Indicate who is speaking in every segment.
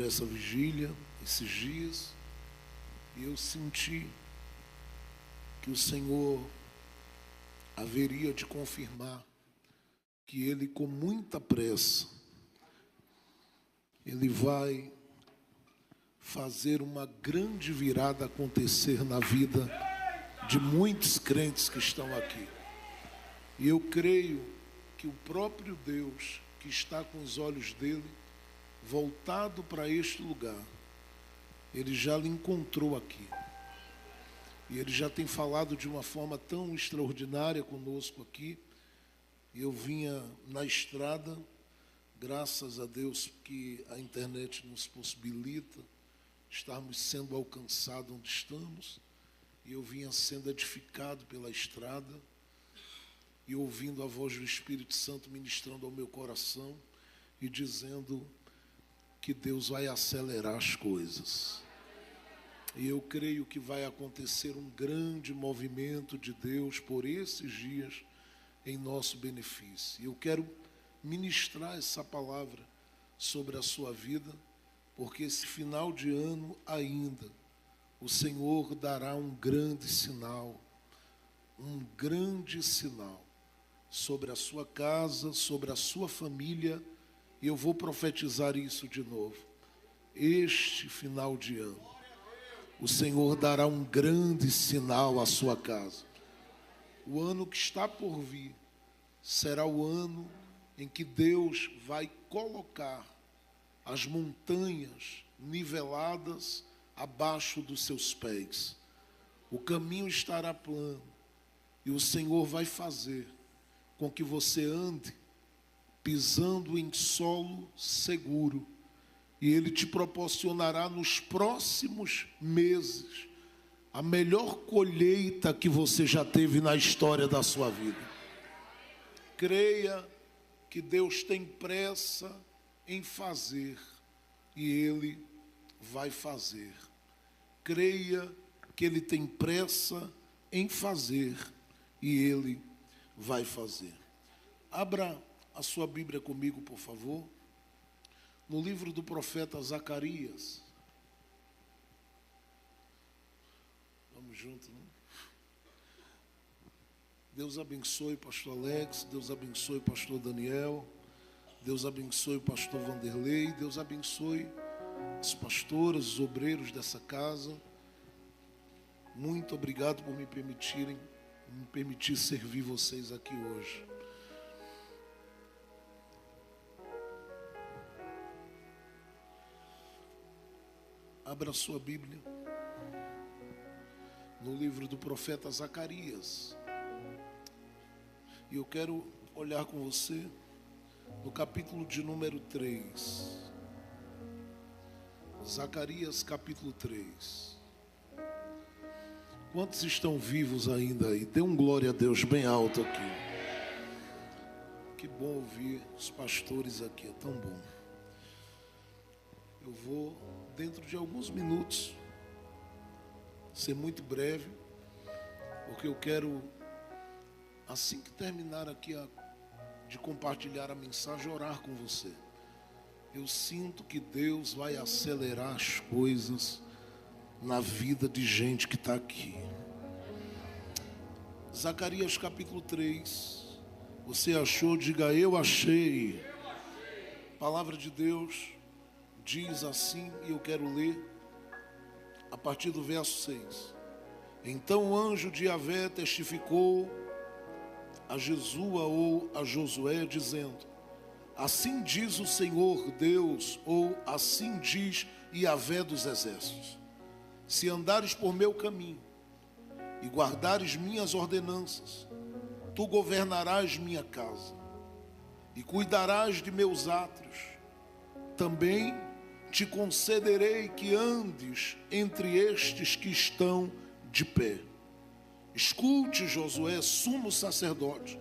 Speaker 1: sobre essa vigília esses dias e eu senti que o Senhor haveria de confirmar que Ele, com muita pressa, Ele vai fazer uma grande virada acontecer na vida de muitos crentes que estão aqui. E eu creio que o próprio Deus, que está com os olhos dele voltado para este lugar, Ele já lhe encontrou aqui. E Ele já tem falado de uma forma tão extraordinária conosco aqui. E eu vinha na estrada, graças a Deus que a internet nos possibilita estarmos sendo alcançados onde estamos. E eu vinha sendo edificado pela estrada e ouvindo a voz do Espírito Santo ministrando ao meu coração e dizendo que Deus vai acelerar as coisas. E eu creio que vai acontecer um grande movimento de Deus por esses dias em nosso benefício. E eu quero ministrar essa palavra sobre a sua vida, porque esse final de ano ainda o Senhor dará um grande sinal sobre a sua casa, sobre a sua família, e eu vou profetizar isso de novo. Este final de ano, o Senhor dará um grande sinal à sua casa. O ano que está por vir será o ano em que Deus vai colocar as montanhas niveladas abaixo dos seus pés. O caminho estará plano e o Senhor vai fazer com que você ande pisando em solo seguro, e Ele te proporcionará nos próximos meses a melhor colheita que você já teve na história da sua vida. Creia que Deus tem pressa em fazer e Ele vai fazer. Creia que Ele tem pressa em fazer e Ele vai fazer. Abra a sua Bíblia comigo, por favor, no livro do profeta Zacarias. Vamos juntos, né? Deus abençoe pastor Alex, Deus abençoe pastor Daniel, Deus abençoe o pastor Vanderlei, Deus abençoe as pastoras, os obreiros dessa casa. Muito obrigado por me permitir servir vocês aqui hoje. Abra sua Bíblia no livro do profeta Zacarias. E eu quero olhar com você no capítulo de número 3. Zacarias capítulo 3. Quantos estão vivos ainda aí? Dê um glória a Deus bem alto aqui. Que bom ouvir os pastores aqui, é tão bom. Eu vou, dentro de alguns minutos, ser muito breve, porque eu quero, assim que terminar aqui de compartilhar a mensagem, orar com você. Eu sinto que Deus vai acelerar as coisas na vida de gente que está aqui. Zacarias capítulo 3. Você achou? Diga: eu achei. A palavra de Deus diz assim, e eu quero ler a partir do verso 6. Então o anjo de Yahvé testificou a Jesua ou a Josué, dizendo: assim diz o Senhor Deus, ou assim diz Yahvé dos exércitos: se andares por meu caminho e guardares minhas ordenanças, tu governarás minha casa e cuidarás de meus átrios. Também te concederei que andes entre estes que estão de pé. Escute, Josué, sumo sacerdote,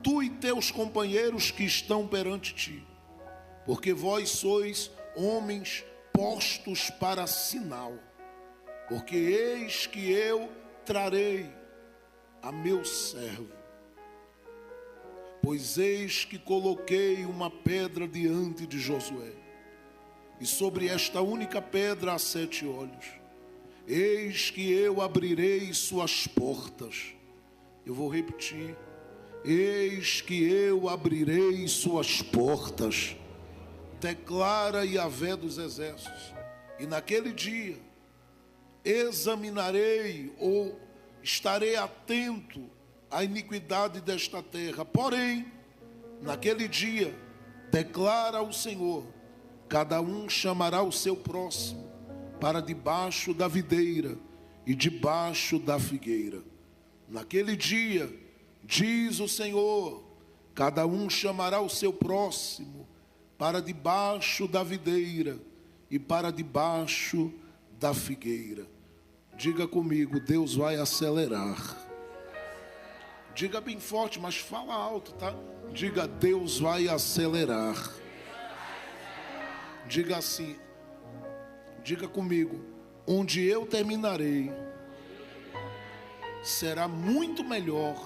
Speaker 1: tu e teus companheiros que estão perante ti, porque vós sois homens postos para sinal. Porque eis que eu trarei a meu servo, pois eis que coloquei uma pedra diante de Josué. e sobre esta única pedra há 7 olhos. Eis que eu abrirei suas portas. Eu vou repetir. Eis que eu abrirei suas portas, declara Yahvé dos exércitos. E naquele dia examinarei ou estarei atento à iniquidade desta terra. Porém, naquele dia, declara o Senhor, cada um chamará o seu próximo para debaixo da videira e debaixo da figueira. Naquele dia, diz o Senhor, cada um chamará o seu próximo para debaixo da videira e para debaixo da figueira. Diga comigo, Deus vai acelerar. Diga bem forte, mas fala alto, tá? Diga, Deus vai acelerar. Diga assim, diga comigo, onde eu terminarei será muito melhor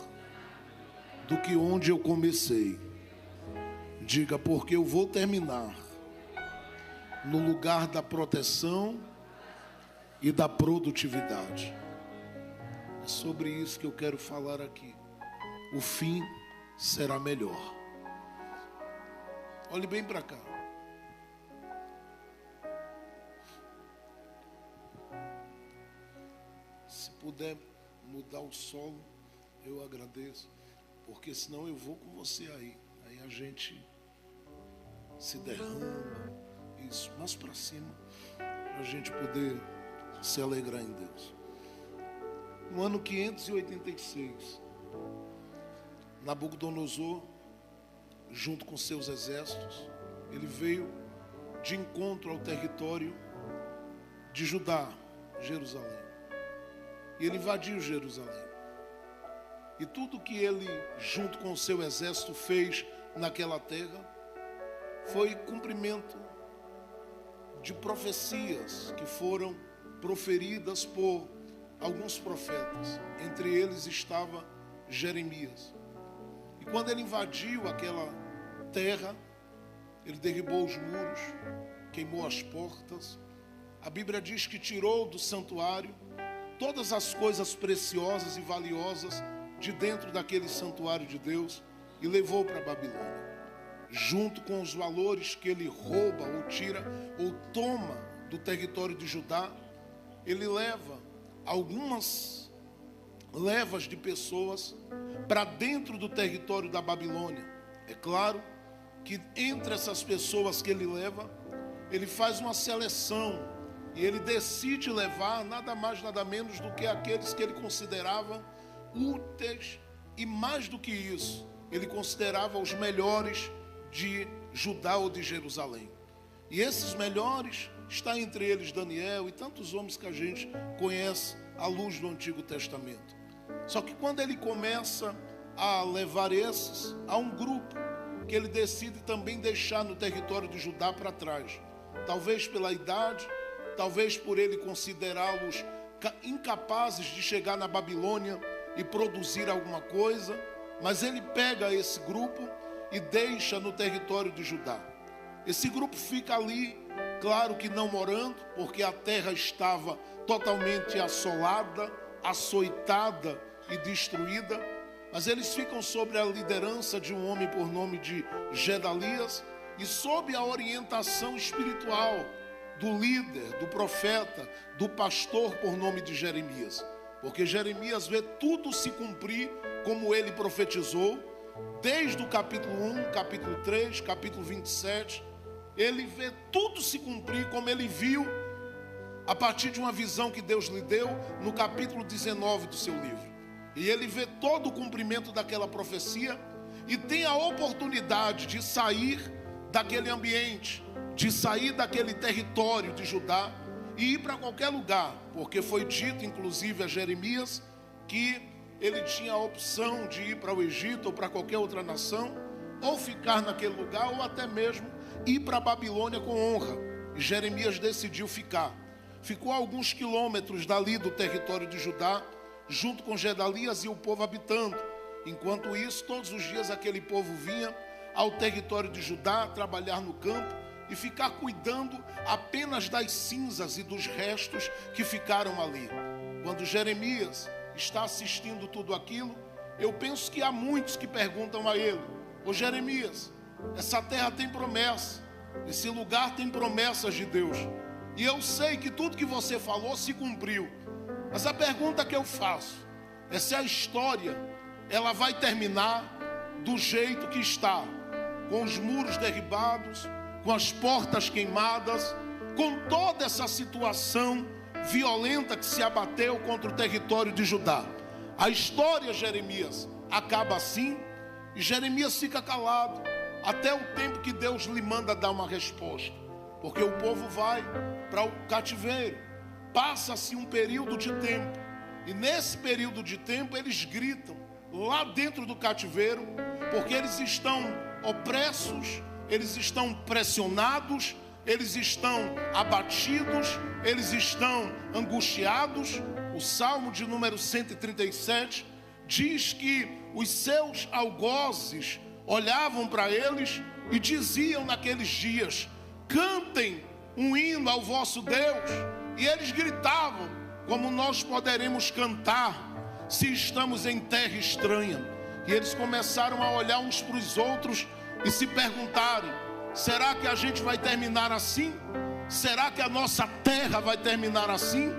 Speaker 1: do que onde eu comecei. Diga, porque eu vou terminar no lugar da proteção e da produtividade. É sobre isso que eu quero falar aqui. O fim será melhor. Olhe bem para cá. Se puder mudar o solo, eu agradeço, porque senão eu vou com você aí. Aí a gente se derrama, isso, mais para cima, para a gente poder se alegrar em Deus. No ano 586, Nabucodonosor, junto com seus exércitos, ele veio de encontro ao território de Judá, Jerusalém. E ele invadiu Jerusalém. E tudo que ele, junto com o seu exército, fez naquela terra foi cumprimento de profecias que foram proferidas por alguns profetas. Entre eles estava Jeremias. E quando ele invadiu aquela terra, ele derribou os muros, queimou as portas. A Bíblia diz que tirou do santuário todas as coisas preciosas e valiosas de dentro daquele santuário de Deus e levou para a Babilônia. Junto com os valores que ele rouba ou tira ou toma do território de Judá, ele leva algumas levas de pessoas para dentro do território da Babilônia. É claro que entre essas pessoas que ele leva, ele faz uma seleção e ele decide levar nada mais, nada menos do que aqueles que ele considerava úteis, e mais do que isso, ele considerava os melhores de Judá ou de Jerusalém. E esses melhores, está entre eles Daniel e tantos homens que a gente conhece à luz do Antigo Testamento. Só que quando ele começa a levar esses, há um grupo que ele decide também deixar no território de Judá para trás. Talvez pela idade, talvez por ele considerá-los incapazes de chegar na Babilônia e produzir alguma coisa, mas ele pega esse grupo e deixa no território de Judá. Esse grupo fica ali, claro que não morando, porque a terra estava totalmente assolada, açoitada e destruída, mas eles ficam sob a liderança de um homem por nome de Gedalias e sob a orientação espiritual do líder, do profeta, do pastor por nome de Jeremias. Porque Jeremias vê tudo se cumprir como ele profetizou, desde o capítulo 1, capítulo 3, capítulo 27, ele vê tudo se cumprir como ele viu a partir de uma visão que Deus lhe deu no capítulo 19 do seu livro. E ele vê todo o cumprimento daquela profecia e tem a oportunidade de sair daquele ambiente, de sair daquele território de Judá e ir para qualquer lugar, porque foi dito inclusive a Jeremias que ele tinha a opção de ir para o Egito ou para qualquer outra nação, ou ficar naquele lugar, ou até mesmo ir para a Babilônia com honra. E Jeremias decidiu ficar. Ficou a alguns quilômetros dali do território de Judá, junto com Gedalias e o povo habitando. Enquanto isso, todos os dias aquele povo vinha ao território de Judá trabalhar no campo e ficar cuidando apenas das cinzas e dos restos que ficaram ali. Quando Jeremias está assistindo tudo aquilo, eu penso que há muitos que perguntam a ele: ô Jeremias, essa terra tem promessa, esse lugar tem promessas de Deus, e eu sei que tudo que você falou se cumpriu, mas a pergunta que eu faço é se a história ela vai terminar do jeito que está, com os muros derribados, com as portas queimadas, com toda essa situação violenta que se abateu contra o território de Judá. A história, Jeremias, acaba assim, e Jeremias fica calado até o tempo que Deus lhe manda dar uma resposta, porque o povo vai para o cativeiro. Passa-se um período de tempo, e nesse período de tempo eles gritam lá dentro do cativeiro, porque eles estão opressos, eles estão pressionados, eles estão abatidos, eles estão angustiados. O Salmo de número 137 diz que os seus algozes olhavam para eles e diziam naqueles dias: cantem um hino ao vosso Deus. E eles gritavam: como nós poderemos cantar se estamos em terra estranha? E eles começaram a olhar uns para os outros e se perguntarem: será que a gente vai terminar assim? Será que a nossa terra vai terminar assim?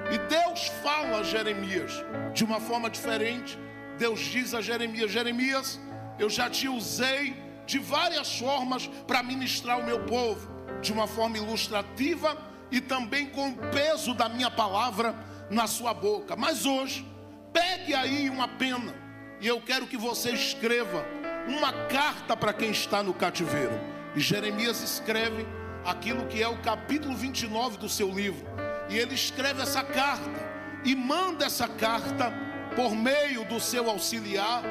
Speaker 1: E Deus fala a Jeremias de uma forma diferente. Deus diz a Jeremias: Jeremias, eu já te usei de várias formas para ministrar o meu povo, de uma forma ilustrativa e também com o peso da minha palavra na sua boca. Mas hoje, pegue aí uma pena e eu quero que você escreva uma carta para quem está no cativeiro. E Jeremias escreve aquilo que é o capítulo 29 do seu livro. E ele escreve essa carta e manda essa carta por meio do seu auxiliar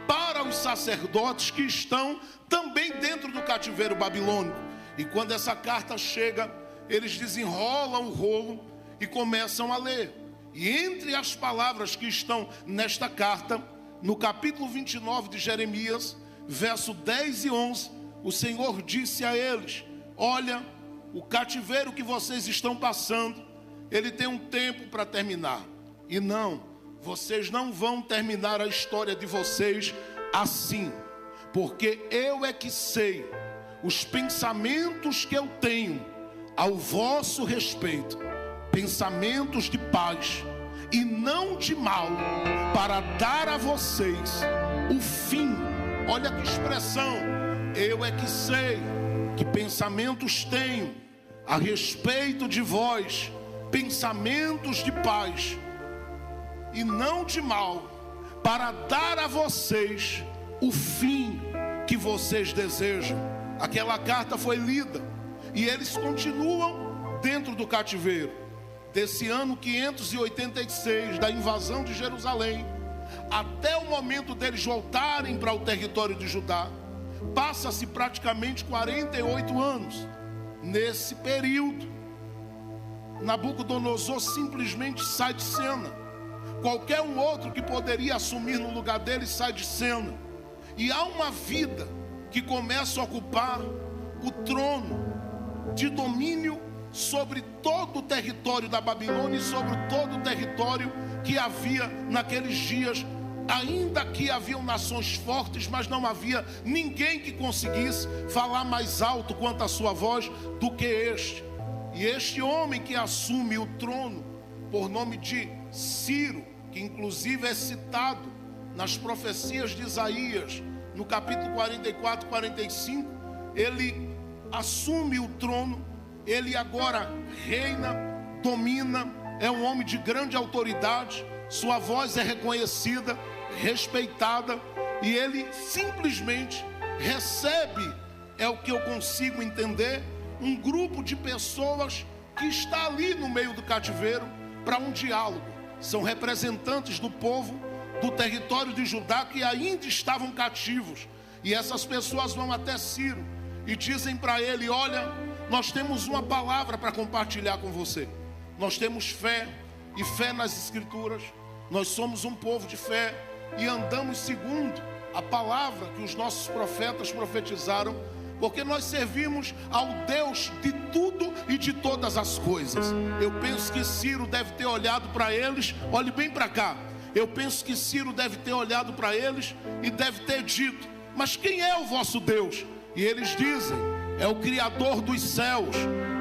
Speaker 1: para os sacerdotes que estão também dentro do cativeiro babilônico. E quando essa carta chega, eles desenrolam o rolo e começam a ler. E entre as palavras que estão nesta carta, no capítulo 29 de Jeremias, verso 10 e 11, o Senhor disse a eles: olha, o cativeiro que vocês estão passando, ele tem um tempo para terminar. E não, vocês não vão terminar a história de vocês assim, porque eu é que sei os pensamentos que eu tenho ao vosso respeito, pensamentos de paz e não de mal, para dar a vocês o fim. Olha que expressão: eu é que sei que pensamentos tenho a respeito de vós, pensamentos de paz e não de mal, para dar a vocês o fim que vocês desejam. Aquela carta foi lida e eles continuam dentro do cativeiro. Desse ano 586 da invasão de Jerusalém até o momento deles voltarem para o território de Judá, passa-se praticamente 48 anos. Nesse período, Nabucodonosor simplesmente sai de cena. Qualquer um outro que poderia assumir no lugar dele sai de cena. E há uma vida que começa a ocupar o trono de domínio sobre todo o território da Babilônia e sobre todo o território que havia naqueles dias. Ainda que haviam nações fortes, mas não havia ninguém que conseguisse falar mais alto quanto a sua voz do que este. E este homem que assume o trono, por nome de Ciro, que inclusive é citado nas profecias de Isaías, no capítulo 44, 45, ele assume o trono, ele agora reina, domina, é um homem de grande autoridade, sua voz é reconhecida, respeitada, e ele simplesmente recebe, é o que eu consigo entender, um grupo de pessoas que está ali no meio do cativeiro para um diálogo. São representantes do povo do território de Judá que ainda estavam cativos, e essas pessoas vão até Ciro e dizem para ele: olha, nós temos uma palavra para compartilhar com você. Nós temos fé, e fé nas escrituras. Nós somos um povo de fé e andamos segundo a palavra que os nossos profetas profetizaram porque nós servimos ao Deus de tudo e de todas as coisas. Eu penso que Ciro deve ter olhado para eles, olhe bem para cá. Eu penso que Ciro deve ter olhado para eles e deve ter dito: mas quem é o vosso Deus? E eles dizem: é o Criador dos céus,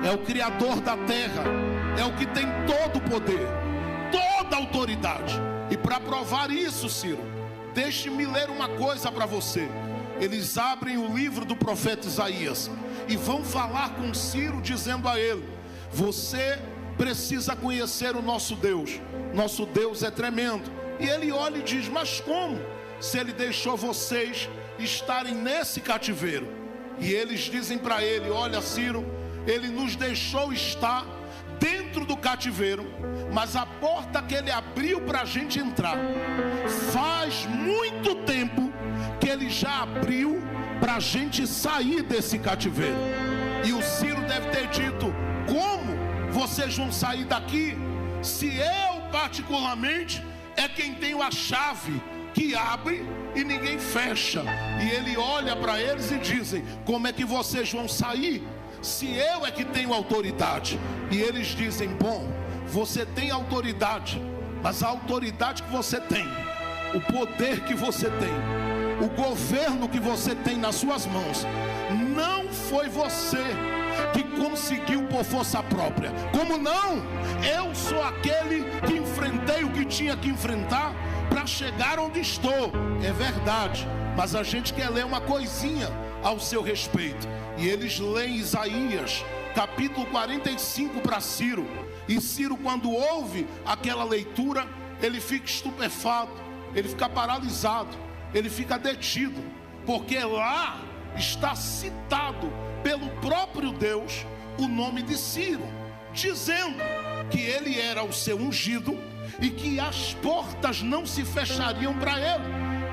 Speaker 1: é o Criador da terra, é o que tem todo o poder, toda a autoridade. E para provar isso, Ciro, deixe-me ler uma coisa para você. Eles abrem o livro do profeta Isaías e vão falar com Ciro, dizendo a ele: você precisa conhecer o nosso Deus é tremendo. E ele olha e diz: mas como? Se ele deixou vocês estarem nesse cativeiro. E eles dizem para ele: olha, Ciro, ele nos deixou estar dentro do cativeiro, mas a porta que ele abriu para a gente entrar, faz muito tempo que ele já abriu para a gente sair desse cativeiro. E o Ciro deve ter dito: como vocês vão sair daqui, se eu particularmente é quem tem a chave que abre e ninguém fecha? E ele olha para eles e dizem: como é que vocês vão sair, se eu é que tenho autoridade? E eles dizem: bom, você tem autoridade, mas a autoridade que você tem, o poder que você tem, o governo que você tem nas suas mãos, não foi você que conseguiu por força própria. Como não? Eu sou aquele que enfrentei o que tinha que enfrentar para chegar onde estou. É verdade, mas a gente quer ler uma coisinha ao seu respeito. E eles leem Isaías capítulo 45 para Ciro. E Ciro, quando ouve aquela leitura, ele fica estupefato, ele fica paralisado, ele fica detido, porque lá está citado pelo próprio Deus o nome de Ciro, dizendo que ele era o seu ungido e que as portas não se fechariam para ele,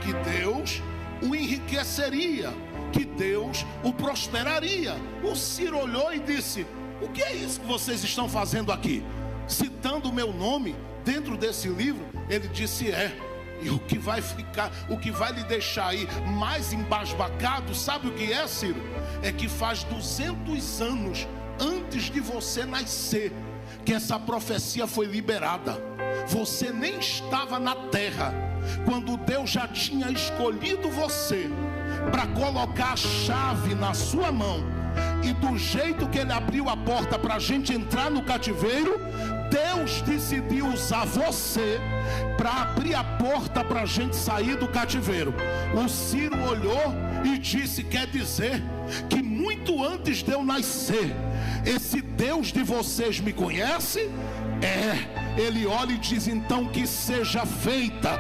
Speaker 1: que Deus o enriqueceria, que Deus o prosperaria. O Ciro olhou e disse: o que é isso que vocês estão fazendo aqui? Citando o meu nome dentro desse livro. Ele disse: e o que vai ficar, o que vai lhe deixar aí mais embasbacado, sabe o que é, Ciro? É que faz 200 anos antes de você nascer que essa profecia foi liberada. Você nem estava na terra quando Deus já tinha escolhido você para colocar a chave na sua mão. E do jeito que ele abriu a porta para a gente entrar no cativeiro, Deus decidiu usar você para abrir a porta para a gente sair do cativeiro. O Ciro olhou e disse: quer dizer que muito antes de eu nascer, esse Deus de vocês me conhece? Ele olha e diz: então que seja feita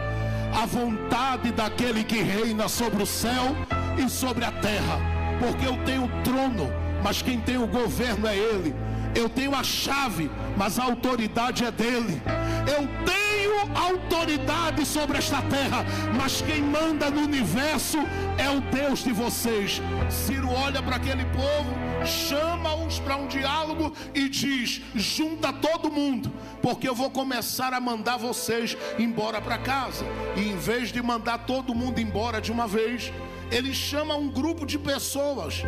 Speaker 1: a vontade daquele que reina sobre o céu e sobre a terra. Porque eu tenho o trono, mas quem tem o governo é Ele. Eu tenho a chave, mas a autoridade é dele. Eu tenho autoridade sobre esta terra, mas quem manda no universo é o Deus de vocês. Ciro olha para aquele povo, chama-os para um diálogo e diz: junta todo mundo, porque eu vou começar a mandar vocês embora para casa. E em vez de mandar todo mundo embora de uma vez, ele chama um grupo de pessoas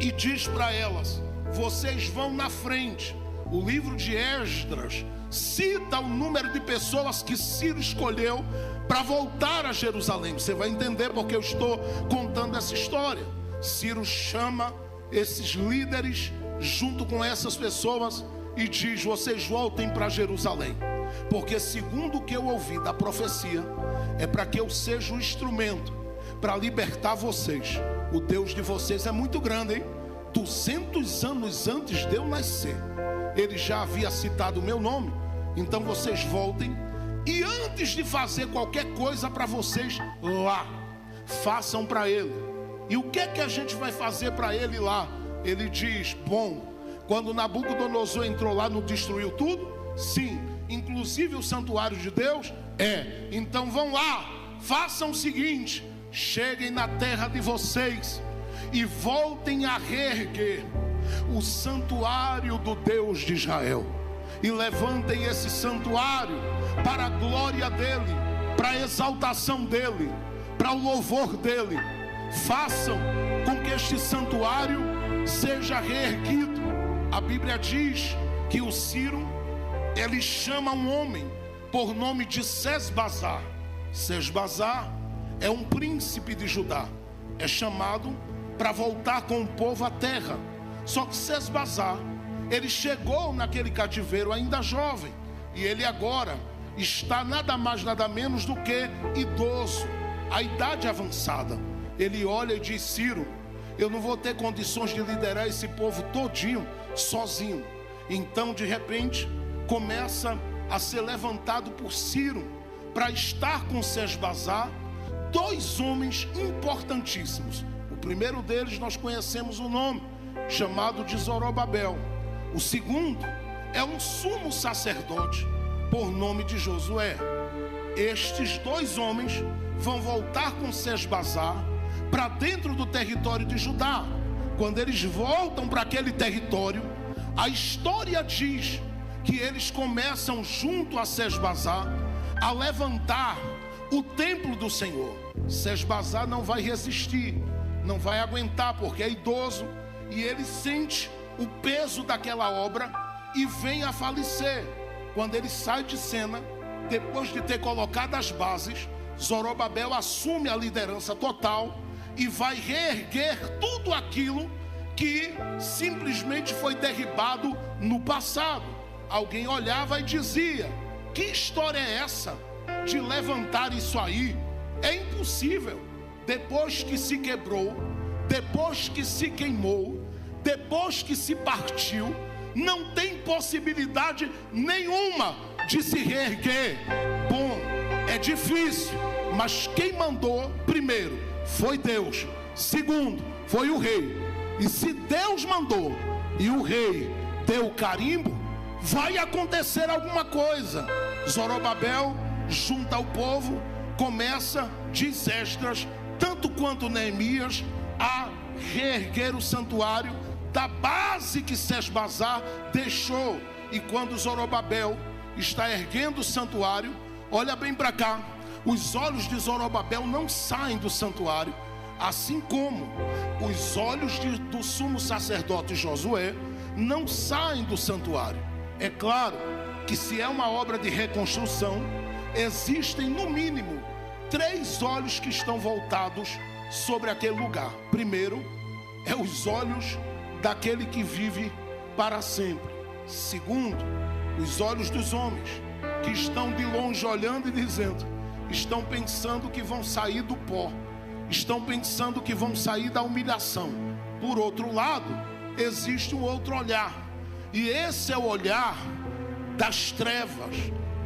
Speaker 1: e diz para elas: vocês vão na frente. O livro de Esdras cita o número de pessoas que Ciro escolheu para voltar a Jerusalém. Você vai entender porque eu estou contando essa história. Ciro chama esses líderes junto com essas pessoas e diz: vocês voltem para Jerusalém, porque segundo o que eu ouvi da profecia, é para que eu seja o instrumento para libertar vocês. O Deus de vocês é muito grande, hein? 200 anos antes de eu nascer, ele já havia citado o meu nome. Então vocês voltem, e antes de fazer qualquer coisa para vocês lá, façam para ele. E o que é que a gente vai fazer para ele lá? Ele diz: bom, quando Nabucodonosor entrou lá, não destruiu tudo? Sim, inclusive o santuário de Deus? Então vão lá, façam o seguinte: cheguem na terra de vocês e voltem a reerguer o santuário do Deus de Israel, e levantem esse santuário para a glória dele, para a exaltação dele, para o louvor dele. Façam com que que este santuário seja reerguido. A Bíblia diz que o Ciro, ele chama um homem por nome de Sesbazar. Sesbazar é um príncipe de Judá, é chamado para voltar com o povo à terra. Só que Sesbazar, ele chegou naquele cativeiro ainda jovem, e ele agora está nada mais nada menos do que idoso, a idade avançada. Ele olha e diz: Ciro, eu não vou ter condições de liderar esse povo todinho sozinho. Então de repente começa a ser levantado por Ciro para estar com Sesbazar dois homens importantíssimos. O primeiro deles nós conhecemos o nome, chamado de Zorobabel. O segundo é um sumo sacerdote por nome de Josué. Estes dois homens vão voltar com Sesbazar para dentro do território de Judá. Quando eles voltam para aquele território, a história diz que eles começam junto a Sesbazar a levantar o templo do Senhor. Sesbazar não vai resistir, não vai aguentar, porque é idoso, e ele sente o peso daquela obra e vem a falecer. Quando ele sai de cena, depois de ter colocado as bases, Zorobabel assume a liderança total e vai reerguer tudo aquilo que simplesmente foi derribado no passado. Alguém olhava e dizia: que história é essa de levantar isso aí? É impossível. Depois que se quebrou, depois que se queimou, depois que se partiu, não tem possibilidade nenhuma de se reerguer. Bom, é difícil, mas quem mandou primeiro foi Deus, segundo foi o rei. E se Deus mandou e o rei deu o carimbo, vai acontecer alguma coisa. Zorobabel junta o povo, começa, diz Esdras, tanto quanto Neemias, a reerguer o santuário da base que Sesbazar deixou. E quando Zorobabel está erguendo o santuário, olha bem para cá, os olhos de Zorobabel não saem do santuário, assim como os olhos do sumo sacerdote Josué não saem do santuário. É claro que se é uma obra de reconstrução, existem no mínimo 3 olhos que estão voltados sobre aquele lugar. Primeiro, é os olhos daquele que vive para sempre. Segundo, os olhos dos homens que estão de longe olhando e dizendo, estão pensando que vão sair do pó, estão pensando que vão sair da humilhação. Por outro lado, existe um outro olhar, e esse é o olhar das trevas,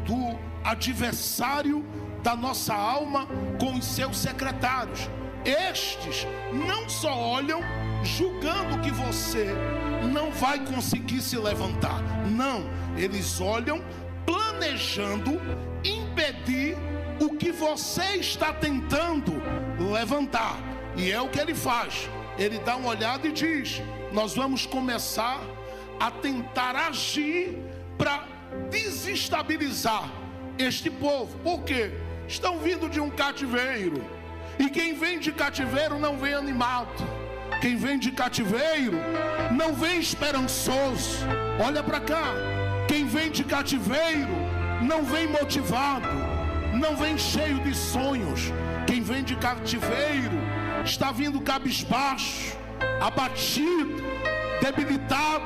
Speaker 1: do adversário da nossa alma com os seus secretários. Estes não só olham julgando que você não vai conseguir se levantar, não, eles olham planejando impedir o que você está tentando levantar. E é o que ele faz. Ele dá uma olhada e diz: nós vamos começar a tentar agir para desestabilizar este povo. Por quê? Estão vindo de um cativeiro, e quem vem de cativeiro não vem animado. Quem vem de cativeiro não vem esperançoso. Olha para cá, quem vem de cativeiro não vem motivado, não vem cheio de sonhos. Quem vem de cativeiro está vindo cabisbaixo, abatido, debilitado,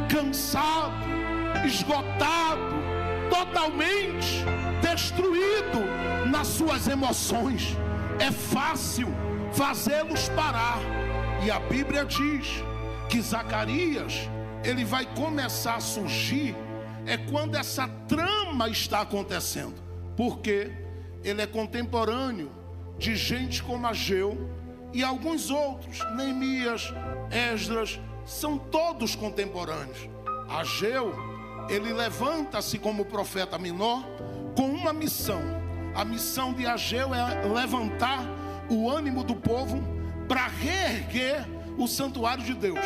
Speaker 1: cansado, esgotado, totalmente destruído nas suas emoções. É fácil fazê-los parar. E a Bíblia diz que Zacarias, ele vai começar a surgir é quando essa trama está acontecendo. Porque ele é contemporâneo de gente como Ageu e alguns outros. Neemias, Esdras, são todos contemporâneos. Ageu, ele levanta-se como profeta menor com uma missão. A missão de Ageu é levantar o ânimo do povo para reerguer o santuário de Deus.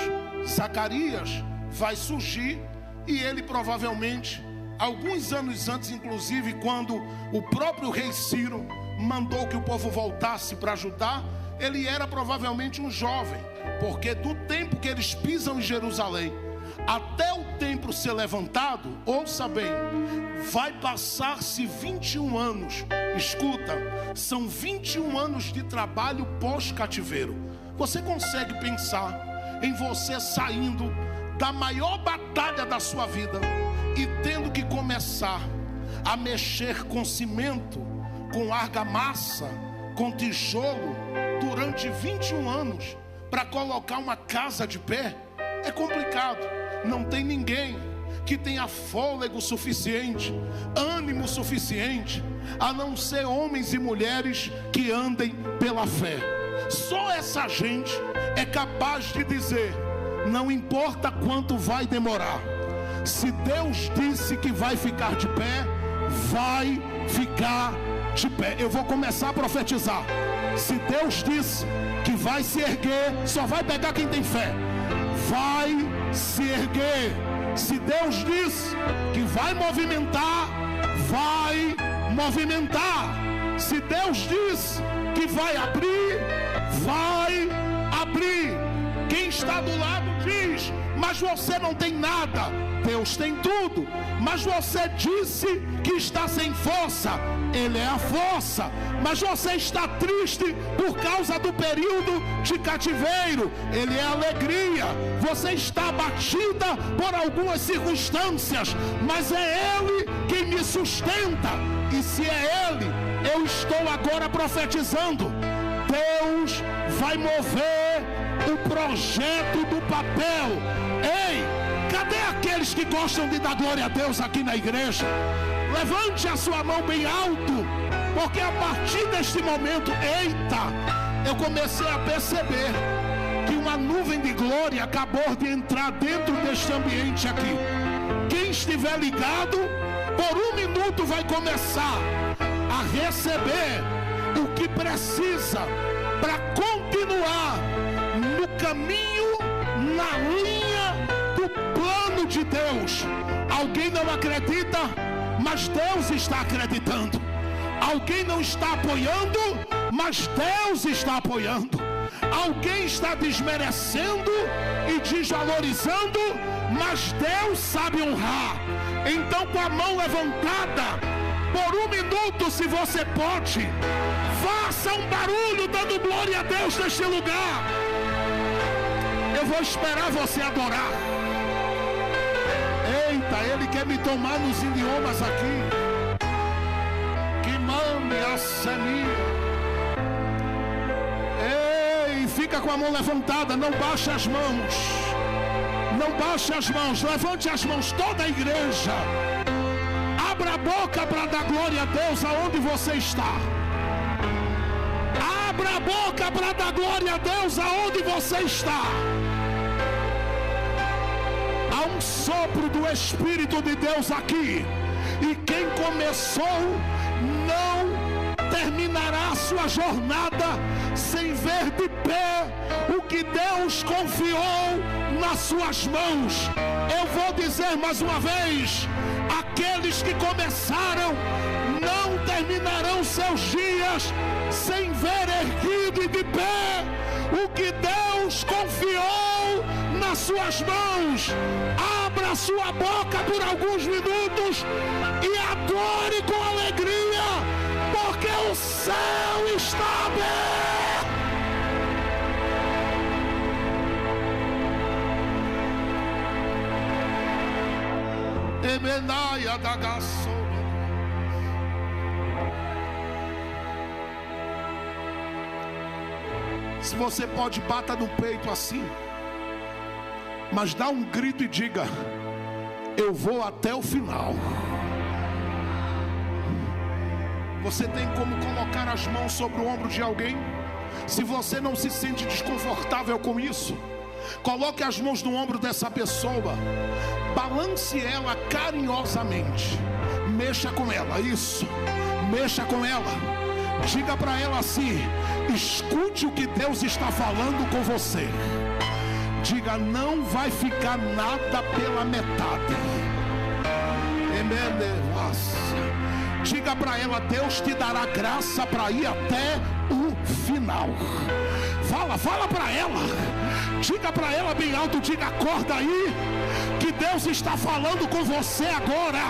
Speaker 1: Zacarias vai surgir, e ele provavelmente, alguns anos antes, inclusive, quando o próprio rei Ciro mandou que o povo voltasse para Judá, Ele era provavelmente um jovem, porque do tempo que eles pisam em Jerusalém até o templo ser levantado, ouça bem, vai passar-se 21 anos. Escuta, são 21 anos de trabalho pós-cativeiro. Você consegue pensar em você saindo da maior batalha da sua vida e tendo que começar a mexer com cimento, com argamassa, com tijolo durante 21 anos para colocar uma casa de pé? É complicado. Não tem ninguém que tenha fôlego suficiente, ânimo suficiente, a não ser homens e mulheres que andem pela fé. Só essa gente é capaz de dizer: não importa quanto vai demorar, se Deus disse que vai ficar de pé, vai ficar de pé. Eu vou começar a profetizar. Se Deus disse que vai se erguer, só vai pegar quem tem fé. Vai se erguer. Se Deus disse que vai movimentar, vai movimentar. Se Deus disse que vai abrir, vai abrir. Quem está do lado diz: mas você não tem nada. Deus tem tudo. Mas você disse que está sem força. Ele é a força. Mas você está triste por causa do período de cativeiro. Ele é a alegria. Você está abatida por algumas circunstâncias, mas é Ele quem me sustenta. E se é Ele, eu estou agora profetizando: Deus vai mover o projeto do papel. Ei, cadê aqueles que gostam de dar glória a Deus aqui na igreja? Levante a sua mão bem alto, porque a partir deste momento, eita, eu comecei a perceber que uma nuvem de glória acabou de entrar dentro deste ambiente aqui. Quem estiver ligado, por um minuto vai começar a receber o que precisa para continuar no caminho, na linha do plano de Deus. Alguém não acredita, mas Deus está acreditando. Alguém não está apoiando, mas Deus está apoiando. Alguém está desmerecendo e desvalorizando, mas Deus sabe honrar. Então, com a mão levantada, por um minuto, se você pode, faça um barulho dando glória a Deus neste lugar. Eu vou esperar você adorar. Eita, Ele quer me tomar nos idiomas aqui. Que mame a semia. Ei, fica com a mão levantada, não baixe as mãos. Não baixe as mãos, levante as mãos, toda a igreja. Abra a boca para dar glória a Deus aonde você está. Abra a boca para dar glória a Deus aonde você está. Há um sopro do Espírito de Deus aqui. E quem começou não terminará a sua jornada sem ver de pé o que Deus confiou nas suas mãos. Eu vou dizer mais uma vez: aqueles que começaram não terminarão seus dias sem ver erguido e de pé o que Deus confiou nas suas mãos. Abra sua boca por alguns minutos e adore com alegria, porque o céu está aberto. Emenaia da Gaçoba. Se você pode, bata no peito assim, mas dá um grito e diga: eu vou até o final. Você tem como colocar as mãos sobre o ombro de alguém? Se você não se sente desconfortável com isso, coloque as mãos no ombro dessa pessoa, balance ela carinhosamente, mexa com ela, isso, mexa com ela, diga para ela assim: escute o que Deus está falando com você. Diga: não vai ficar nada pela metade. Diga para ela: Deus te dará graça para ir até o final. Fala para ela. Diga para ela bem alto, diga: acorda aí, que Deus está falando com você agora.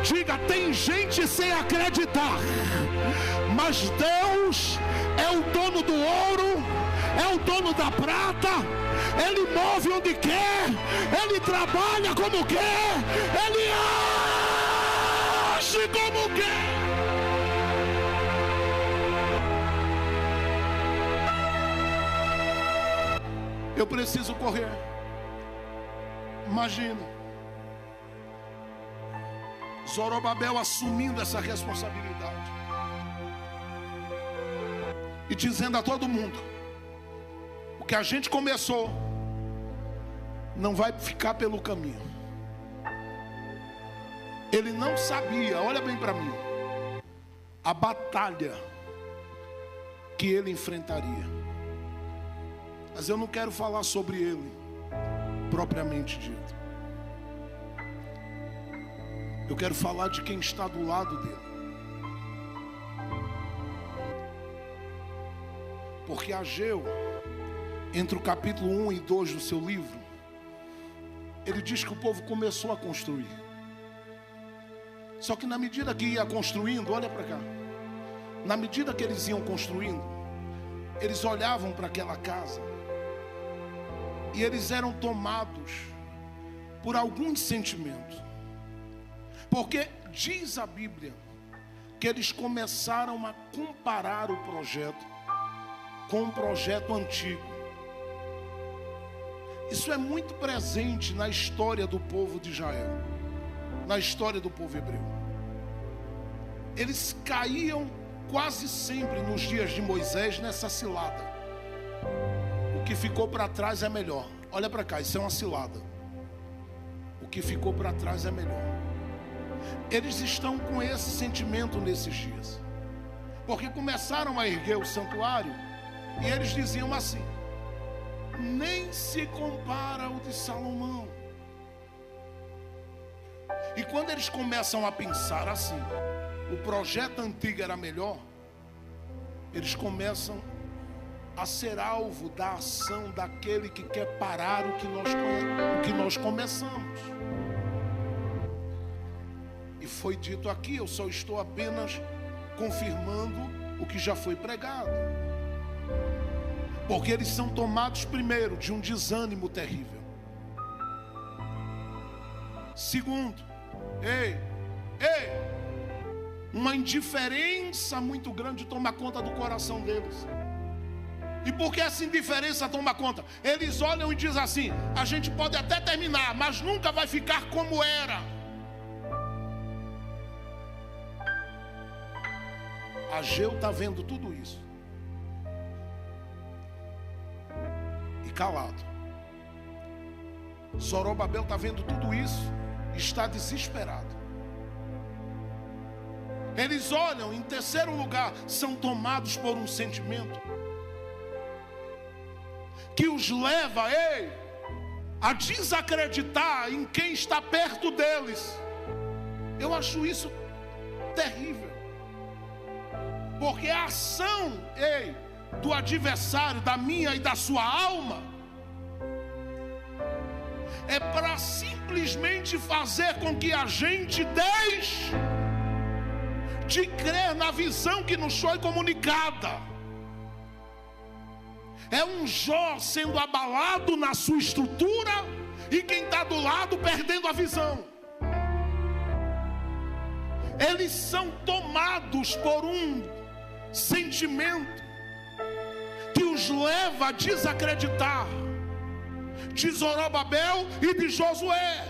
Speaker 1: Diga: tem gente sem acreditar, mas Deus é o dono do ouro, é o dono da prata. Ele move onde quer, Ele trabalha como quer, Ele age como quer. Eu preciso correr. Imagina Zorobabel assumindo essa responsabilidade e dizendo a todo mundo: o que a gente começou não vai ficar pelo caminho. Ele não sabia, olha bem para mim, a batalha que ele enfrentaria. Mas eu não quero falar sobre ele propriamente dito. Eu quero falar de quem está do lado dele. Porque Ageu, entre o capítulo 1 e 2 do seu livro, ele diz que o povo começou a construir. Só que na medida que ia construindo, olha para cá, na medida que eles iam construindo, eles olhavam para aquela casa e eles eram tomados por alguns sentimentos. Porque diz a Bíblia que eles começaram a comparar o projeto com um projeto antigo. Isso é muito presente na história do povo de Israel, na história do povo hebreu. Eles caíam quase sempre nos dias de Moisés nessa cilada: o que ficou para trás é melhor. Olha para cá, isso é uma cilada. O que ficou para trás é melhor. Eles estão com esse sentimento nesses dias, porque começaram a erguer o santuário e eles diziam assim: nem se compara ao de Salomão. E quando eles começam a pensar assim, o projeto antigo era melhor, eles começam a ser alvo da ação daquele que quer parar o que nós começamos. E foi dito aqui, eu só estou apenas confirmando o que já foi pregado. Porque eles são tomados primeiro de um desânimo terrível. Segundo, uma indiferença muito grande toma conta do coração deles. E por que essa indiferença toma conta? Eles olham e dizem assim: a gente pode até terminar, mas nunca vai ficar como era. Ageu está vendo tudo isso e calado. Zorobabel está vendo tudo isso e está desesperado. Eles olham, em terceiro lugar, são tomados por um sentimento que os leva a desacreditar em quem está perto deles. Eu acho isso terrível. Porque a ação do adversário, da minha e da sua alma, é para simplesmente fazer com que a gente deixe de crer na visão que nos foi comunicada. É um Jó sendo abalado na sua estrutura e quem está do lado perdendo a visão. Eles são tomados por um sentimento que os leva a desacreditar de Zorobabel e de Josué.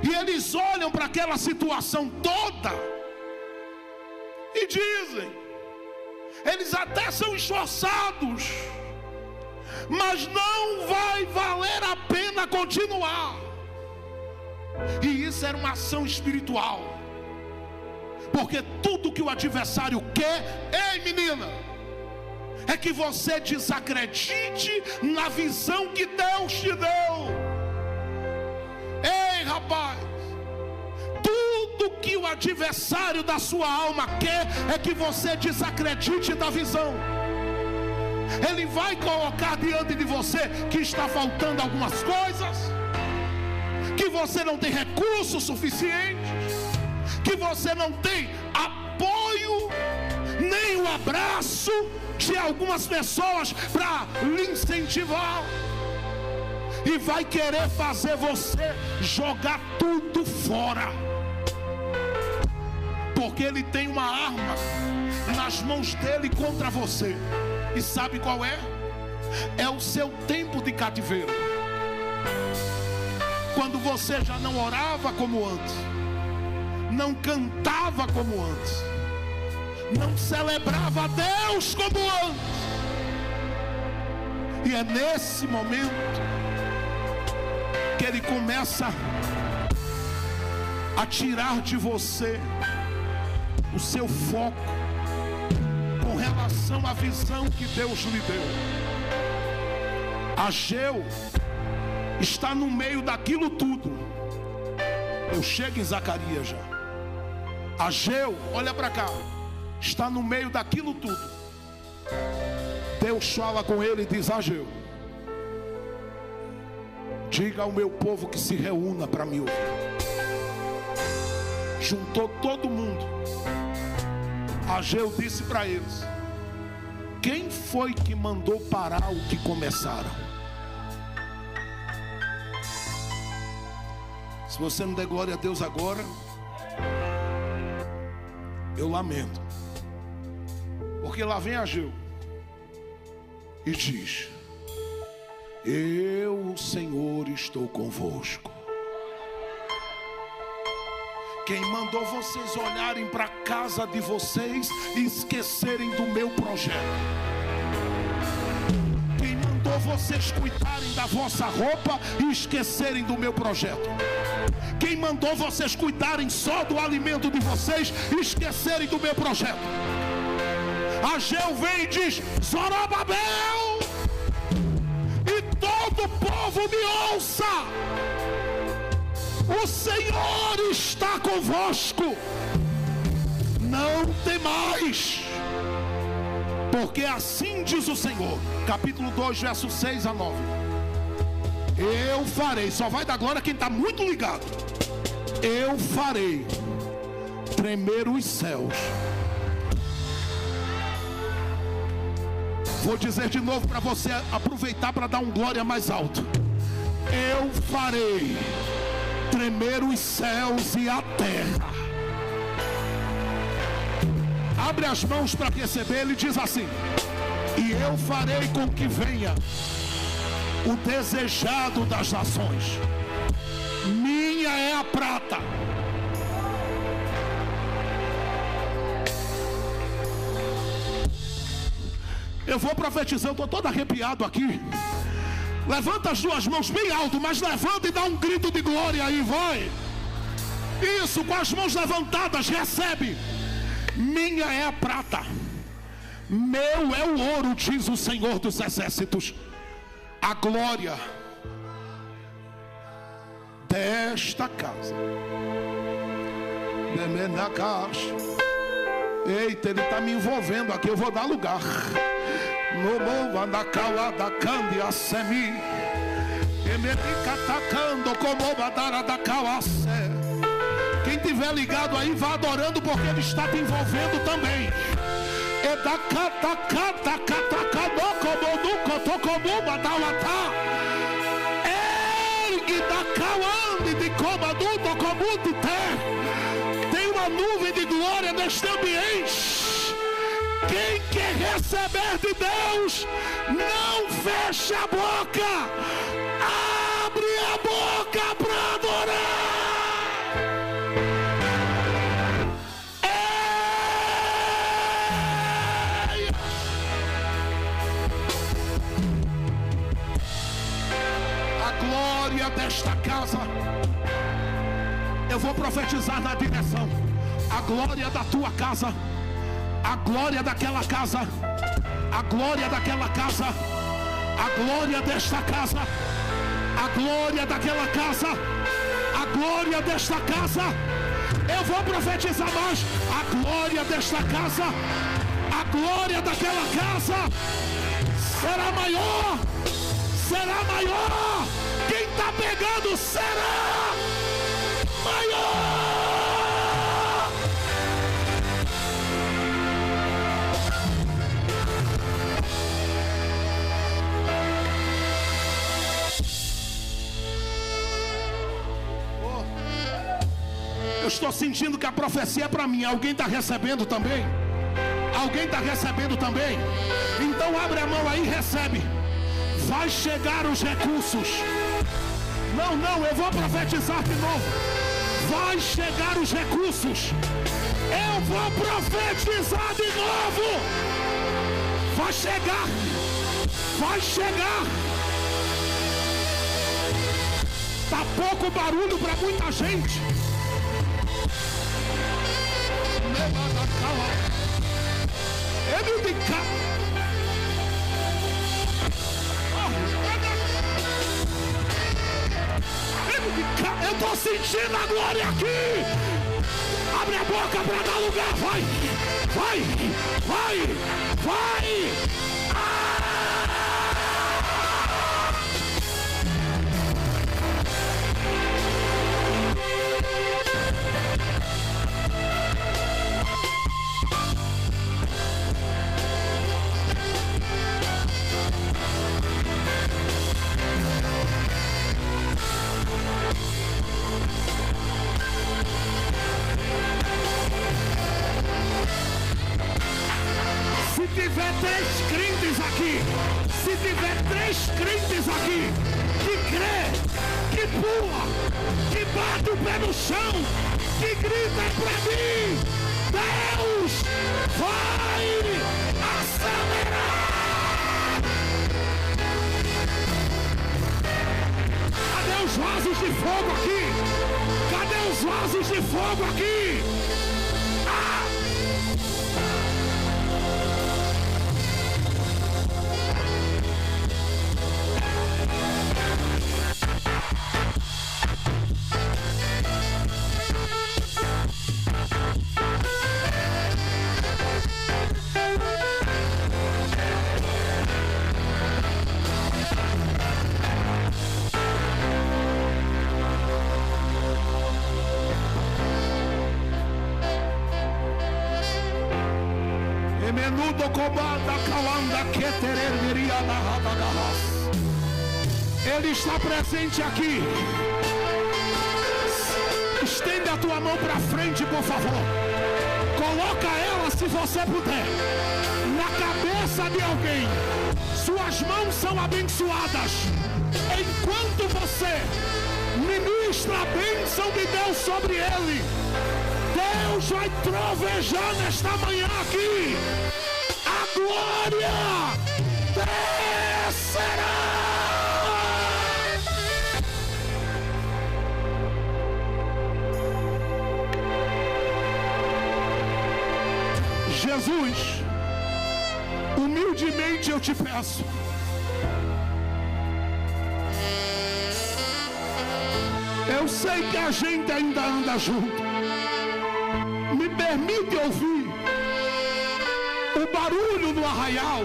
Speaker 1: E eles olham para aquela situação toda e dizem: eles até são esforçados, mas não vai valer a pena continuar. E isso era uma ação espiritual. Porque tudo que o adversário quer, menina, é que você desacredite na visão que Deus te deu. Rapaz, tudo que o adversário da sua alma quer é que você desacredite da visão. Ele vai colocar diante de você que está faltando algumas coisas, que você não tem recursos suficientes, que você não tem apoio, nem o abraço de algumas pessoas para lhe incentivar. E vai querer fazer você jogar tudo fora, porque ele tem uma arma nas mãos dele contra você. E sabe qual é? É o seu tempo de cativeiro. Quando você já não orava como antes, não cantava como antes, não celebrava a Deus como antes. E é nesse momento que ele começa a tirar de você o seu foco com relação à visão que Deus lhe deu. Ageu está no meio daquilo tudo. Eu chego em Zacarias já. Ageu, olha para cá, está no meio daquilo tudo. Deus fala com ele e diz: Ageu, diga ao meu povo que se reúna para me ouvir. Juntou todo mundo. Ageu disse para eles: quem foi que mandou parar o que começaram? Se você não der glória a Deus agora, eu lamento. Porque lá vem Ageu e diz: eu, Senhor, estou convosco. Quem mandou vocês olharem para a casa de vocês e esquecerem do meu projeto? Quem mandou vocês cuidarem da vossa roupa e esquecerem do meu projeto? Quem mandou vocês cuidarem só do alimento de vocês e esquecerem do meu projeto? Ageu vem e diz: Zorobabel, e todo o povo me ouça, o Senhor está convosco, não temais, porque assim diz o Senhor. Capítulo 2, versos 6 a 9. Eu farei, só vai dar glória quem está muito ligado. Eu farei tremer os céus. Vou dizer de novo para você aproveitar para dar um glória mais alto. Eu farei tremer os céus e a terra. Abre as mãos para receber. Ele diz assim: e eu farei com que venha o desejado das nações. Minha é a prata, eu vou profetizando, estou todo arrepiado aqui. Levanta as duas mãos bem alto, mas levanta e dá um grito de glória aí, vai. Isso, com as mãos levantadas, recebe. Minha é a prata, meu é o ouro, diz o Senhor dos Exércitos. A glória desta casa. Eita, ele está me envolvendo aqui, eu vou dar lugar. No mova da caua da candia semi, e me fica atacando como badara da cauace. Quem tiver ligado aí, vá adorando, porque ele está te envolvendo também. E da cata cata cata cano como nunca tô como badalata. Ergue da cauande de comando como de terra. Tem uma nuvem de glória neste ambiente. Quem quer receber de Deus, não feche a boca, abre a boca para adorar. A glória desta casa, eu vou profetizar na direção. A glória da tua casa, a glória daquela casa, a glória daquela casa, a glória desta casa, a glória daquela casa, a glória desta casa, Eu vou profetizar mais. A glória desta casa, a glória daquela casa será maior. Será maior. Quem está pegando será maior. Eu estou sentindo que a profecia é para mim. Alguém está recebendo também? Alguém está recebendo também? Então abre a mão aí e recebe. Vai chegar os recursos. Não, eu vou profetizar de novo. Vai chegar os recursos. Eu vou profetizar de novo. Vai chegar. Vai chegar. Tá pouco barulho para muita gente. Eu estou sentindo a glória aqui. Abre a boca para dar lugar. Vai, vai, vai, vai. Se tiver 3 crentes aqui, se tiver 3 crentes aqui, que crê, que pula, que bate o pé no chão, que grita para mim, Deus vai acelerar. Cadê os vasos de fogo aqui? Cadê os vasos de fogo aqui? Ele está presente aqui. Estende a tua mão para frente, por favor. Coloca ela, se você puder, na cabeça de alguém. Suas mãos são abençoadas. Enquanto você ministra a bênção de Deus sobre ele, Deus vai trovejar nesta manhã aqui. A glória descerá. Jesus, humildemente eu te peço, eu sei que a gente ainda anda junto, me permite ouvir o barulho no arraial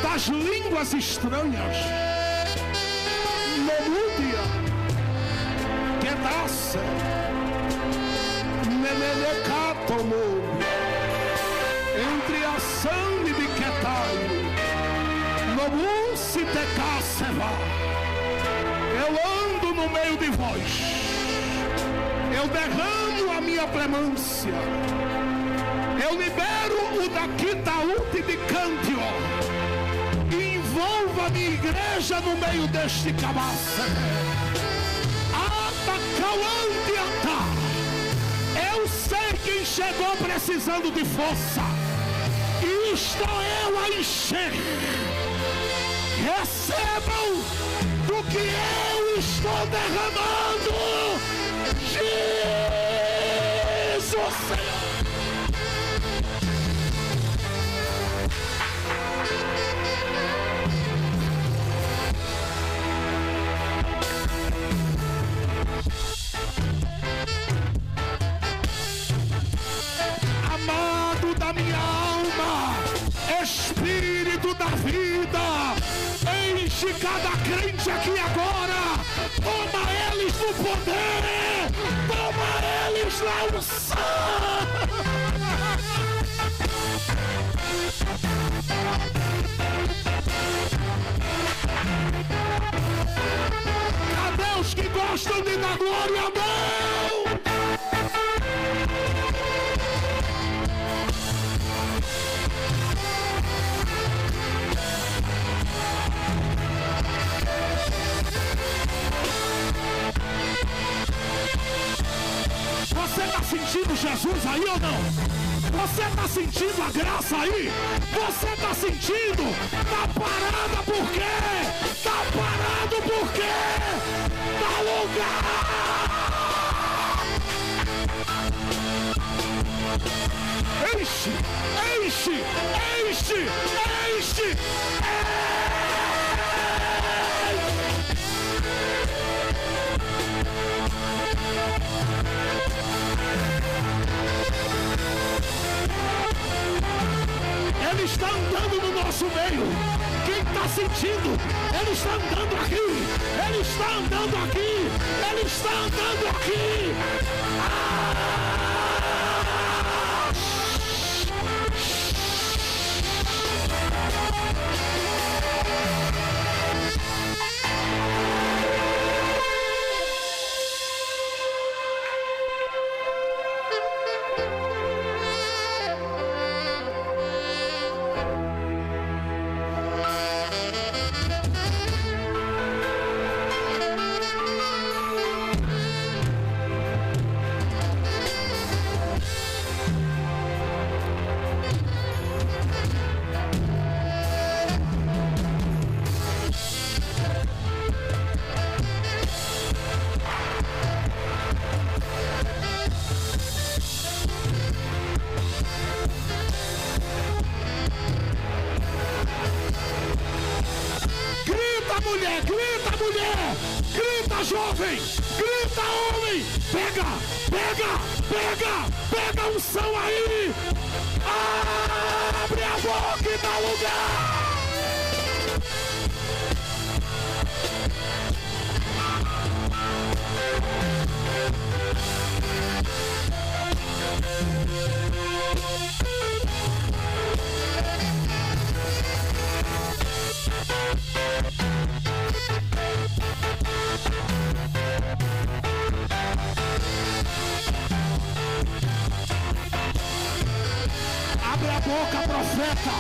Speaker 1: das línguas estranhas. Nomúdia, que nasce, Menelecatomou, entre a sangue de Quetaio, Nomusi de Cásseva. Eu ando no meio de vós, eu derramo a minha clemência, eu libero o da Quitaúte de Cântio, e envolva a minha igreja no meio deste cabaça. Atacauante atá. Eu sei quem chegou precisando de força, e estou eu a encher. Recebam do que eu estou derramando, Jesus Senhor. Enche cada crente aqui agora. Toma eles no poder. Toma eles na unção. Cadê os que gostam de dar glória a Deus? Você está sentindo Jesus aí ou não? Você está sentindo a graça aí? Você está sentindo? Está parada por quê? Está parado por quê? Dá lugar! Enche, enche, enche, enche! Ele está andando no nosso meio. Quem está sentindo? Ele está andando aqui. Ele está andando aqui. Ele está andando aqui. Grita, mulher! Grita, jovem! Grita, homem! Pega! Pega! Pega! Pega a unção aí! Abre a boca e dá lugar! Abre a boca, profeta.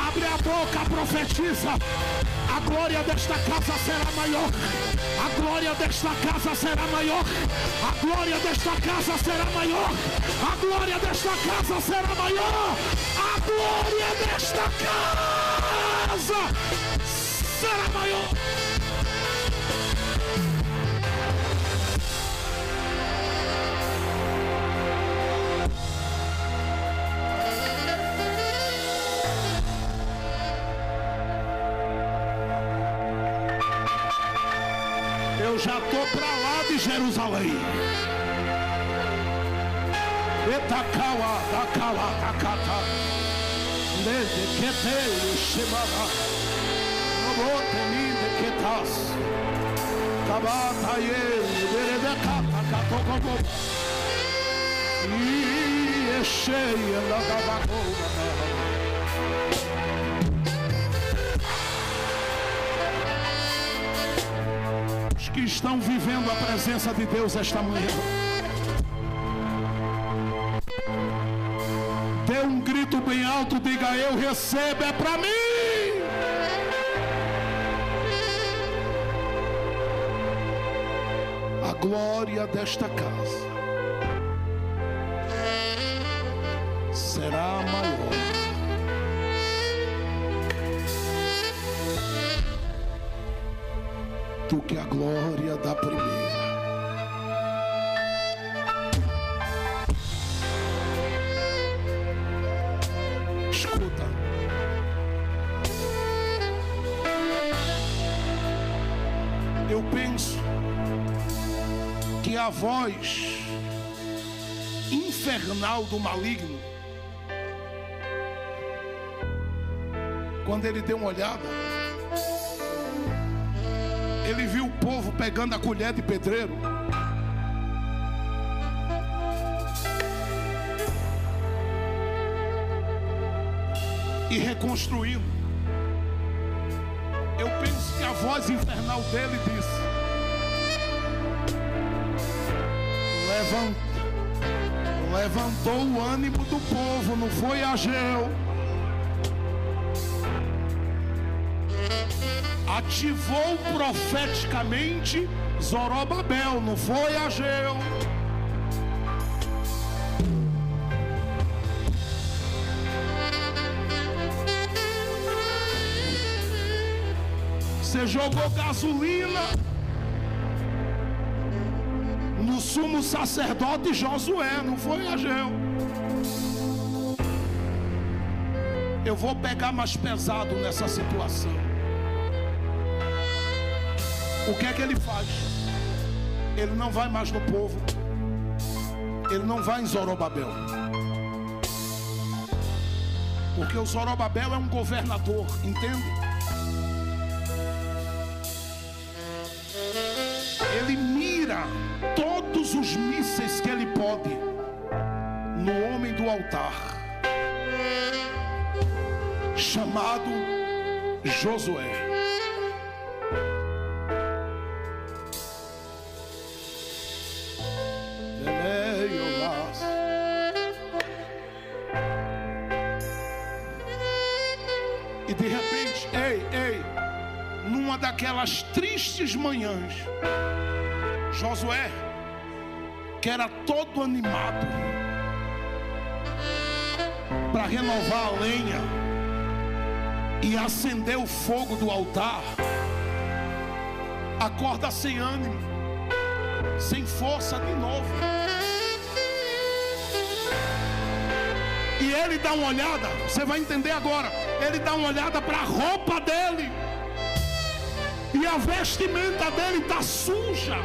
Speaker 1: Abre a boca, profetiza. A glória desta casa será maior. A glória desta casa será maior. A glória desta casa será maior. A glória desta casa será maior. A glória desta casa será maior. Eu já estou para lá de Jerusalém. Etakawa, Takawa, Takata. Lede kete shimara. Noboteminde ketas. Tabata ye, berebekata katokobo. Yeshe lagabako. Que estão vivendo a presença de Deus esta manhã, dê um grito bem alto, diga: eu recebo, é para mim. A glória desta casa será maior do que a glória da primeira. Escuta, eu penso que a voz infernal do maligno, quando ele deu uma olhada, Ele viu o povo pegando a colher de pedreiro e reconstruindo. Eu penso que a voz infernal dele disse: levantou o ânimo do povo, não foi Ageu. Ativou profeticamente Zorobabel, não foi Ageu. Você jogou gasolina no sumo sacerdote Josué, não foi Ageu. Eu vou pegar mais pesado nessa situação. O que é que ele faz? Ele não vai mais no povo. Ele não vai em Zorobabel. Porque o Zorobabel é um governador, entende? Ele mira todos os mísseis que ele pode no homem do altar, chamado Josué. E de repente, numa daquelas tristes manhãs, Josué, que era todo animado para renovar a lenha e acender o fogo do altar, acorda sem ânimo, sem força de novo. E ele dá uma olhada, você vai entender agora. Ele dá uma olhada para a roupa dele, e a vestimenta dele está suja.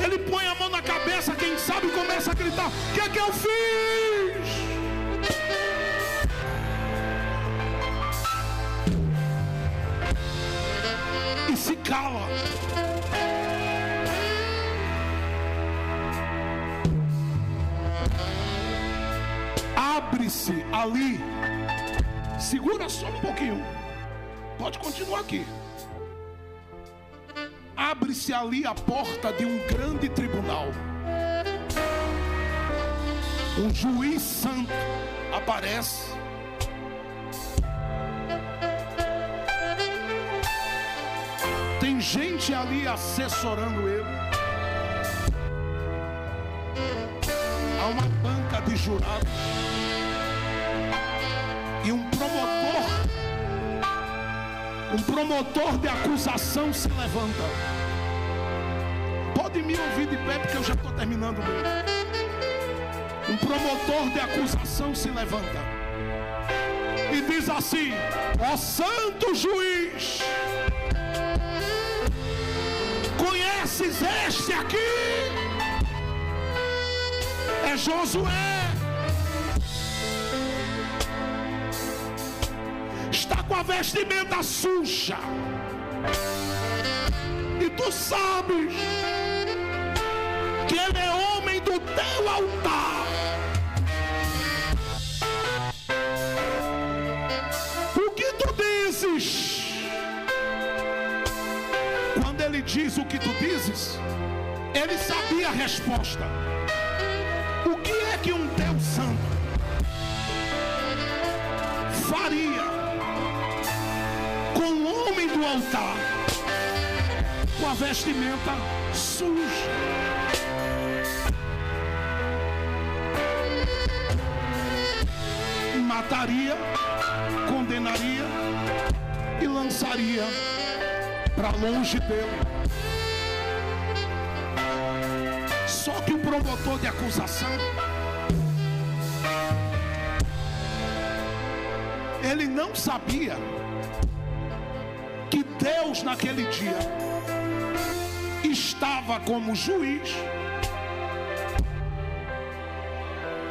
Speaker 1: Ele põe a mão na cabeça, quem sabe começa a gritar: o que é que eu fiz? E se cala. Abre-se ali. Segura só um pouquinho. Pode continuar aqui. Abre-se ali a porta de um grande tribunal. Um juiz santo aparece. Tem gente ali assessorando ele. Há uma banca de jurados. E um promotor de acusação se levanta. Pode me ouvir de pé, porque eu já estou terminando mesmo. Um promotor de acusação se levanta e diz assim: ó santo juiz, conheces este aqui? É Josué. Está com a vestimenta suja, e tu sabes que ele é homem do teu altar. O que tu dizes? Quando ele diz o que tu dizes, ele sabia a resposta. O que é que um Deus santo faria com o homem do altar com a vestimenta suja? Mataria, condenaria e lançaria para longe dele. Só que o promotor de acusação, ele não sabia que Deus naquele dia estava como juiz,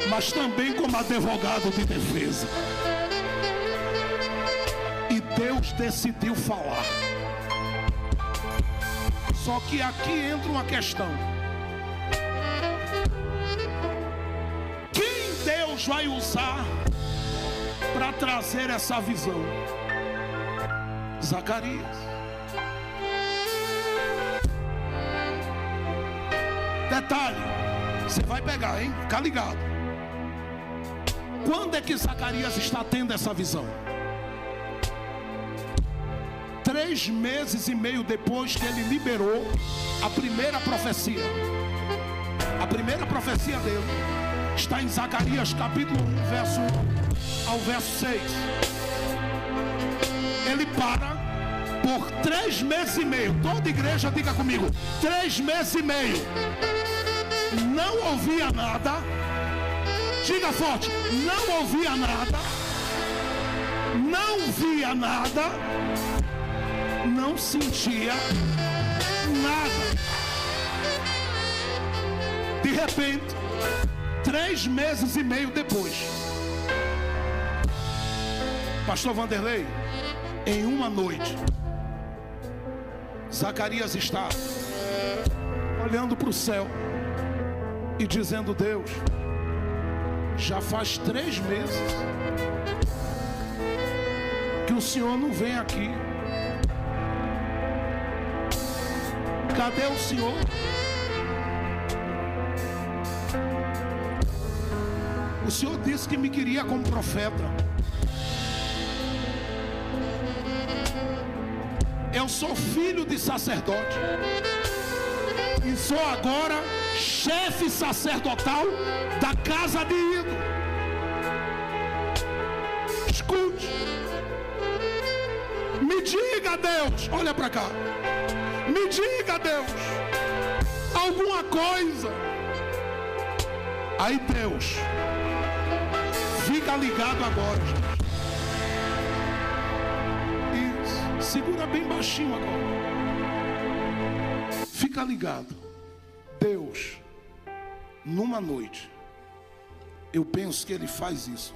Speaker 1: mas também como advogado de defesa. E Deus decidiu falar. Só que aqui entra uma questão: quem Deus vai usar para trazer essa visão? Zacarias. Detalhe, você vai pegar, hein? Fica ligado. Quando é que Zacarias está tendo essa visão? 3 meses e meio depois que ele liberou a primeira profecia. A primeira profecia dele está em Zacarias capítulo 1, verso 1 ao verso 6. Ele para por 3 meses e meio. Toda igreja diga comigo: 3 meses e meio. Não ouvia nada. Diga forte: não ouvia nada, não via nada, não sentia nada. De repente, 3 meses e meio depois, Pastor Vanderlei, em uma noite, Zacarias está olhando para o céu e dizendo: Deus, já faz 3 meses que o Senhor não vem aqui. Cadê o Senhor? O Senhor disse que me queria como profeta. Eu sou filho de sacerdote e sou agora chefe sacerdotal da casa de Ido. Escute, me diga, Deus, olha para cá, me diga, Deus, alguma coisa. Aí Deus, fica ligado agora, gente. Isso, segura bem baixinho agora. Fica ligado. Deus, numa noite, eu penso que Ele faz isso.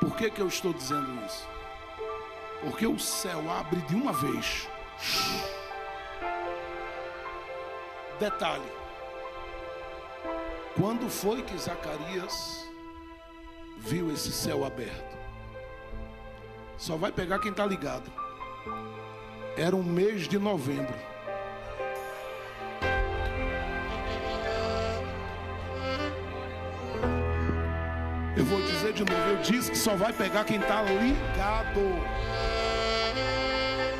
Speaker 1: Por que eu estou dizendo isso? Porque o céu abre de uma vez. Detalhe: quando foi que Zacarias viu esse céu aberto? Só vai pegar quem está ligado. Era um mês de novembro. Eu vou dizer de novo, eu disse que só vai pegar quem está ligado.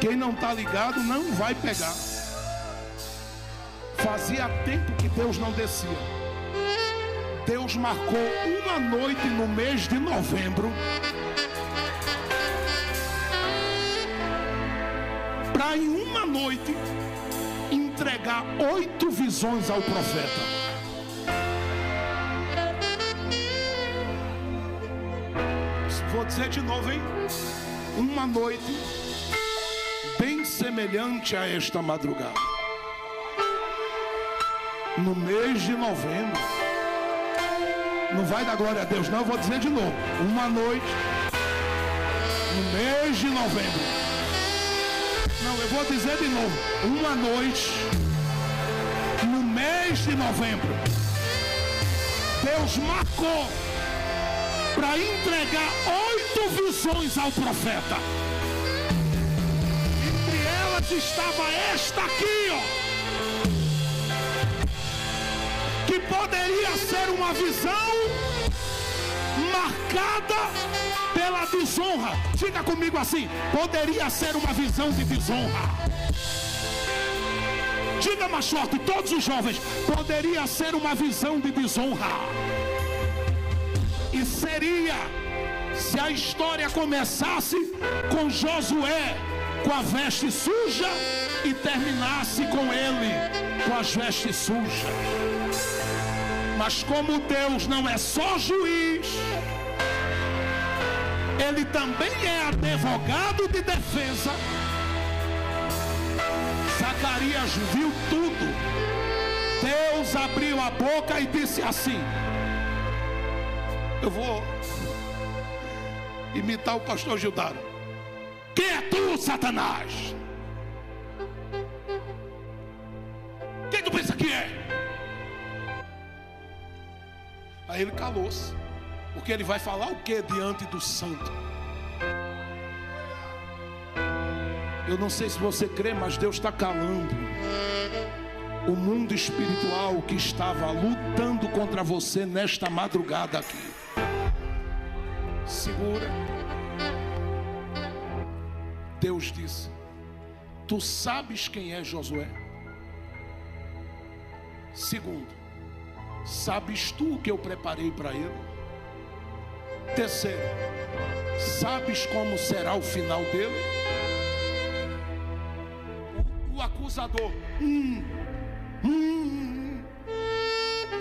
Speaker 1: Quem não está ligado não vai pegar. Fazia tempo que Deus não descia. Deus marcou uma noite no mês de novembro para em uma noite entregar 8 visões ao profeta. Vou dizer de novo, hein? Uma noite bem semelhante a esta madrugada, no mês de novembro. Não vai dar glória a Deus, não. Eu vou dizer de novo. Uma noite no mês de novembro. Não, eu vou dizer de novo. Uma noite no mês de novembro, Deus marcou para entregar 8 visões ao profeta. Entre elas estava esta aqui, ó, que poderia ser uma visão marcada pela desonra. Diga comigo assim: poderia ser uma visão de desonra. Diga mais forte, todos os jovens: poderia ser uma visão de desonra. E seria se a história começasse com Josué com a veste suja e terminasse com ele com as vestes sujas. Mas como Deus não é só juiz, Ele também é advogado de defesa. Zacarias viu tudo. Deus abriu a boca e disse assim: eu vou imitar o pastor Gildaro. Quem é tu, Satanás? Quem tu pensa que é? Aí ele calou-se, porque ele vai falar o que diante do santo? Eu não sei se você crê, mas Deus está calando o mundo espiritual que estava lutando contra você nesta madrugada aqui. Segura. Deus disse: tu sabes quem é Josué? Segundo, sabes tu o que eu preparei para ele? Terceiro, sabes como será o final dele? O acusador,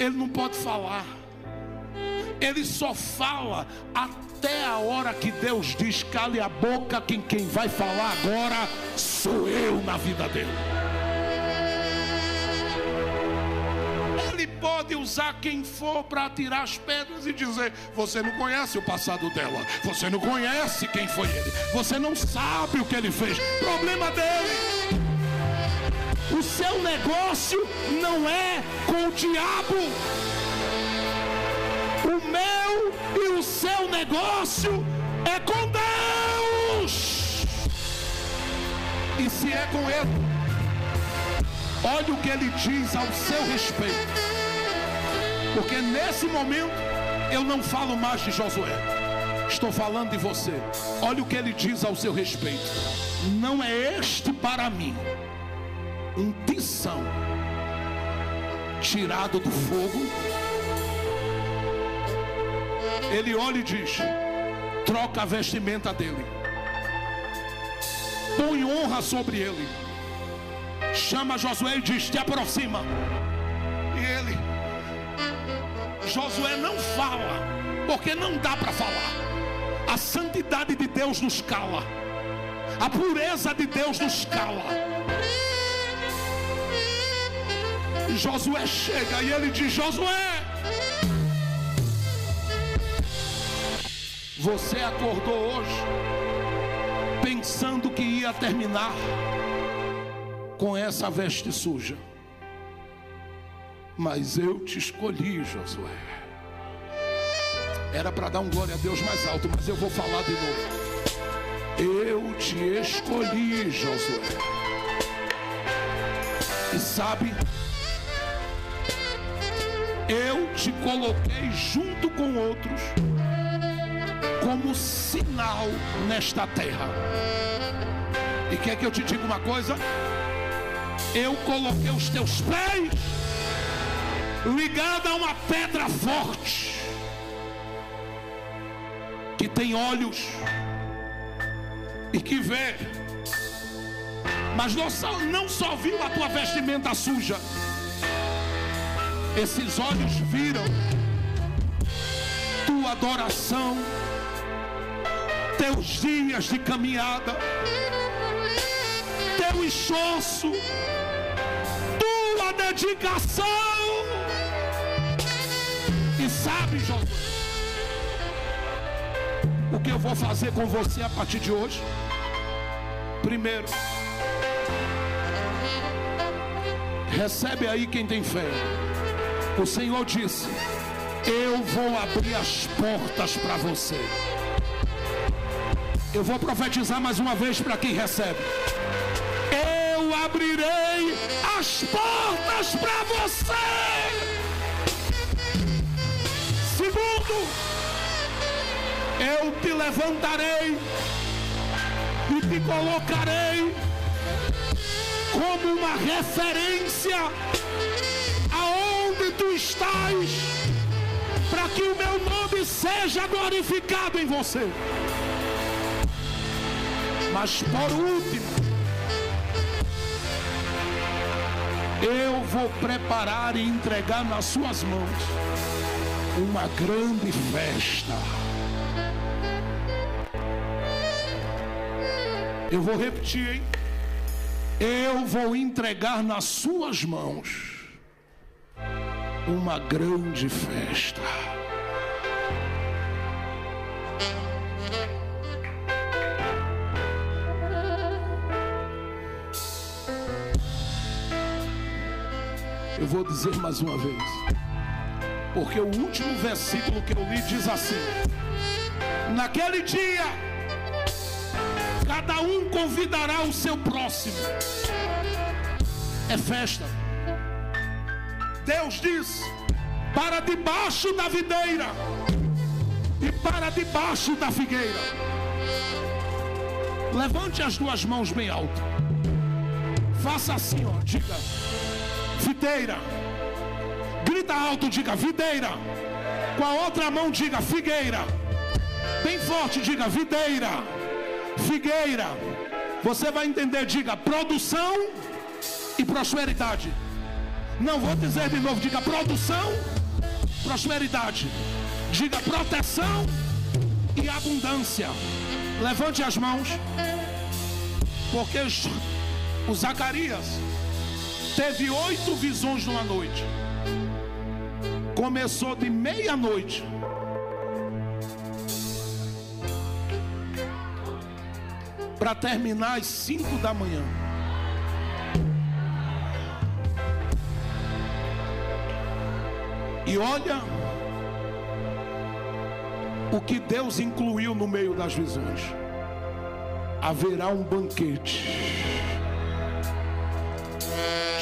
Speaker 1: ele não pode falar. Ele só fala até a hora que Deus diz: cale a boca, quem vai falar agora sou eu na vida dele. Ele pode usar quem for para atirar as pedras e dizer: você não conhece o passado dela, você não conhece quem foi ele, você não sabe o que ele fez. Problema dele. O seu negócio não é com o diabo. O meu e o seu negócio é com Deus. E se é com ele, olha o que ele diz ao seu respeito. Porque nesse momento eu não falo mais de Josué, estou falando de você. Olha o que ele diz ao seu respeito: não é este para mim um tição tirado do fogo? Ele olha e diz: troca a vestimenta dele, põe honra sobre ele, chama Josué e diz: te aproxima. E ele, Josué, não fala, porque não dá para falar. A santidade de Deus nos cala, a pureza de Deus nos cala. E Josué chega e ele diz: Josué, você acordou hoje pensando que ia terminar com essa veste suja, mas eu te escolhi, Josué. Era para dar um glória a Deus mais alto, mas eu vou falar de novo. Eu te escolhi, Josué. E sabe, eu te coloquei junto com outros como sinal nesta terra. E quer que eu te diga uma coisa? Eu coloquei os teus pés ligados a uma pedra forte, que tem olhos e que vê, mas não só viu a tua vestimenta suja. Esses olhos viram tua adoração, teus dias de caminhada, teu esforço, tua dedicação. E sabe, Josué, o que eu vou fazer com você a partir de hoje? Primeiro, recebe aí quem tem fé. O Senhor disse: eu vou abrir as portas para você. Eu vou profetizar mais uma vez para quem recebe. Eu abrirei as portas para você. Segundo, eu te levantarei e te colocarei como uma referência aonde tu estás, para que o meu nome seja glorificado em você. Mas por último, eu vou preparar e entregar nas suas mãos uma grande festa. Eu vou repetir, hein? Eu vou entregar nas suas mãos uma grande festa. Eu vou dizer mais uma vez, porque o último versículo que eu li diz assim: naquele dia, cada um convidará o seu próximo. É festa. Deus diz: para debaixo da videira e para debaixo da figueira. Levante as duas mãos bem alto. Faça assim, ó. Diga: videira. Grita alto, diga: videira. Com a outra mão, diga: figueira. Bem forte, diga: videira. Figueira. Você vai entender, diga: produção e prosperidade. Não vou dizer de novo, diga: produção, prosperidade. Diga: proteção e abundância. Levante as mãos. Porque o Zacarias teve 8 visões numa noite. Começou de meia-noite para terminar às 5 da manhã. E olha o que Deus incluiu no meio das visões. Haverá um banquete.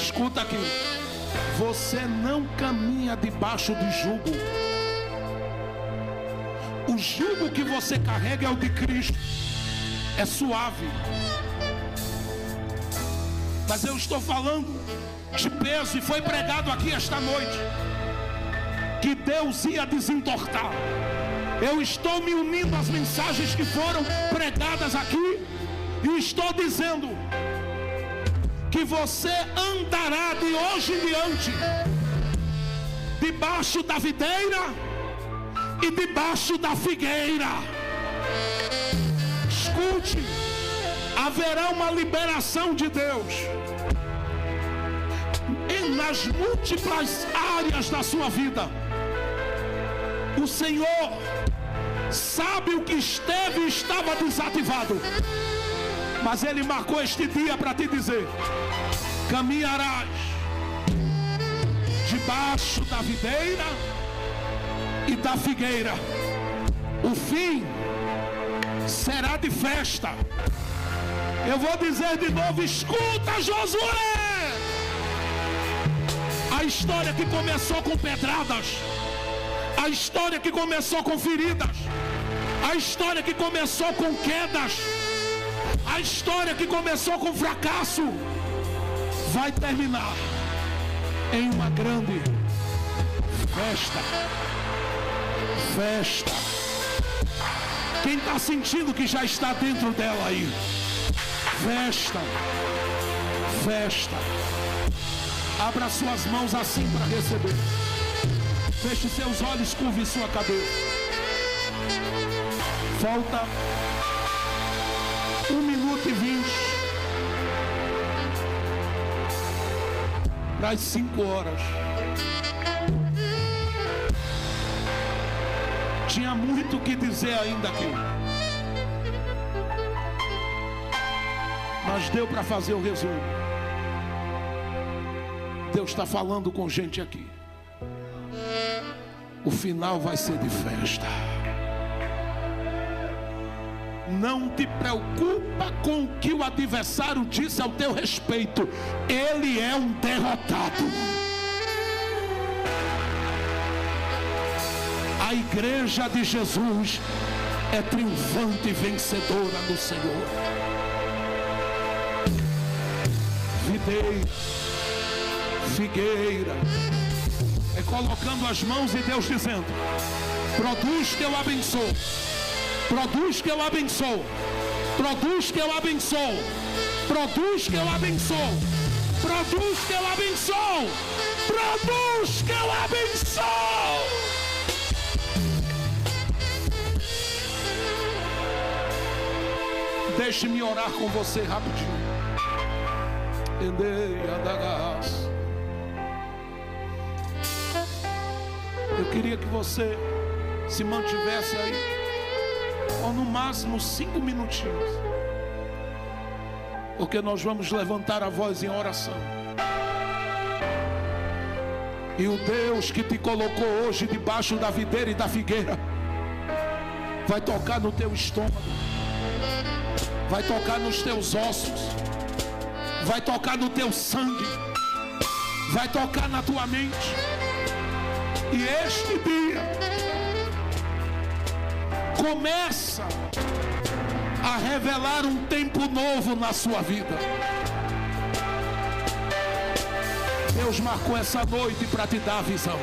Speaker 1: Escuta aqui. Você não caminha debaixo de jugo. O jugo que você carrega é o de Cristo. É suave. Mas eu estou falando de peso, e foi pregado aqui esta noite que Deus ia desentortar. Eu estou me unindo às mensagens que foram pregadas aqui e estou dizendo que você andará de hoje em diante debaixo da videira e debaixo da figueira. Escute, haverá uma liberação de Deus nas múltiplas áreas da sua vida. O Senhor sabe o que esteve e estava desativado, mas Ele marcou este dia para te dizer: caminharás debaixo da videira e da figueira. O fim será de festa. Eu vou dizer de novo: escuta, Josué. A história que começou com pedradas, a história que começou com feridas, a história que começou com quedas, a história que começou com fracasso, vai terminar em uma grande festa. Festa. Quem está sentindo que já está dentro dela aí? Festa. Festa. Abra suas mãos assim para receber. Feche seus olhos, curve sua cabeça. Falta 1 minuto e 20 para as 5 horas. Tinha muito o que dizer ainda aqui, mas deu para fazer o resumo. Deus está falando com gente aqui. O final vai ser de festa. Não te preocupa com o que o adversário disse ao teu respeito. Ele é um derrotado. A igreja de Jesus é triunfante e vencedora no Senhor. Videira, figueira, é colocando as mãos e Deus dizendo: produz que eu abençoo, produz que eu abençoo, produz que eu abençoo, produz que eu abençoo, produz que eu abençoo, produz que eu abençoo. Deixe-me orar com você rapidinho. Eu queria que você se mantivesse aí, ou no máximo 5 minutinhos, porque nós vamos levantar a voz em oração. E o Deus que te colocou hoje debaixo da videira e da figueira vai tocar no teu estômago, vai tocar nos teus ossos, vai tocar no teu sangue, vai tocar na tua mente. E este dia começa a revelar um tempo novo na sua vida. Deus marcou essa noite para te dar a visão.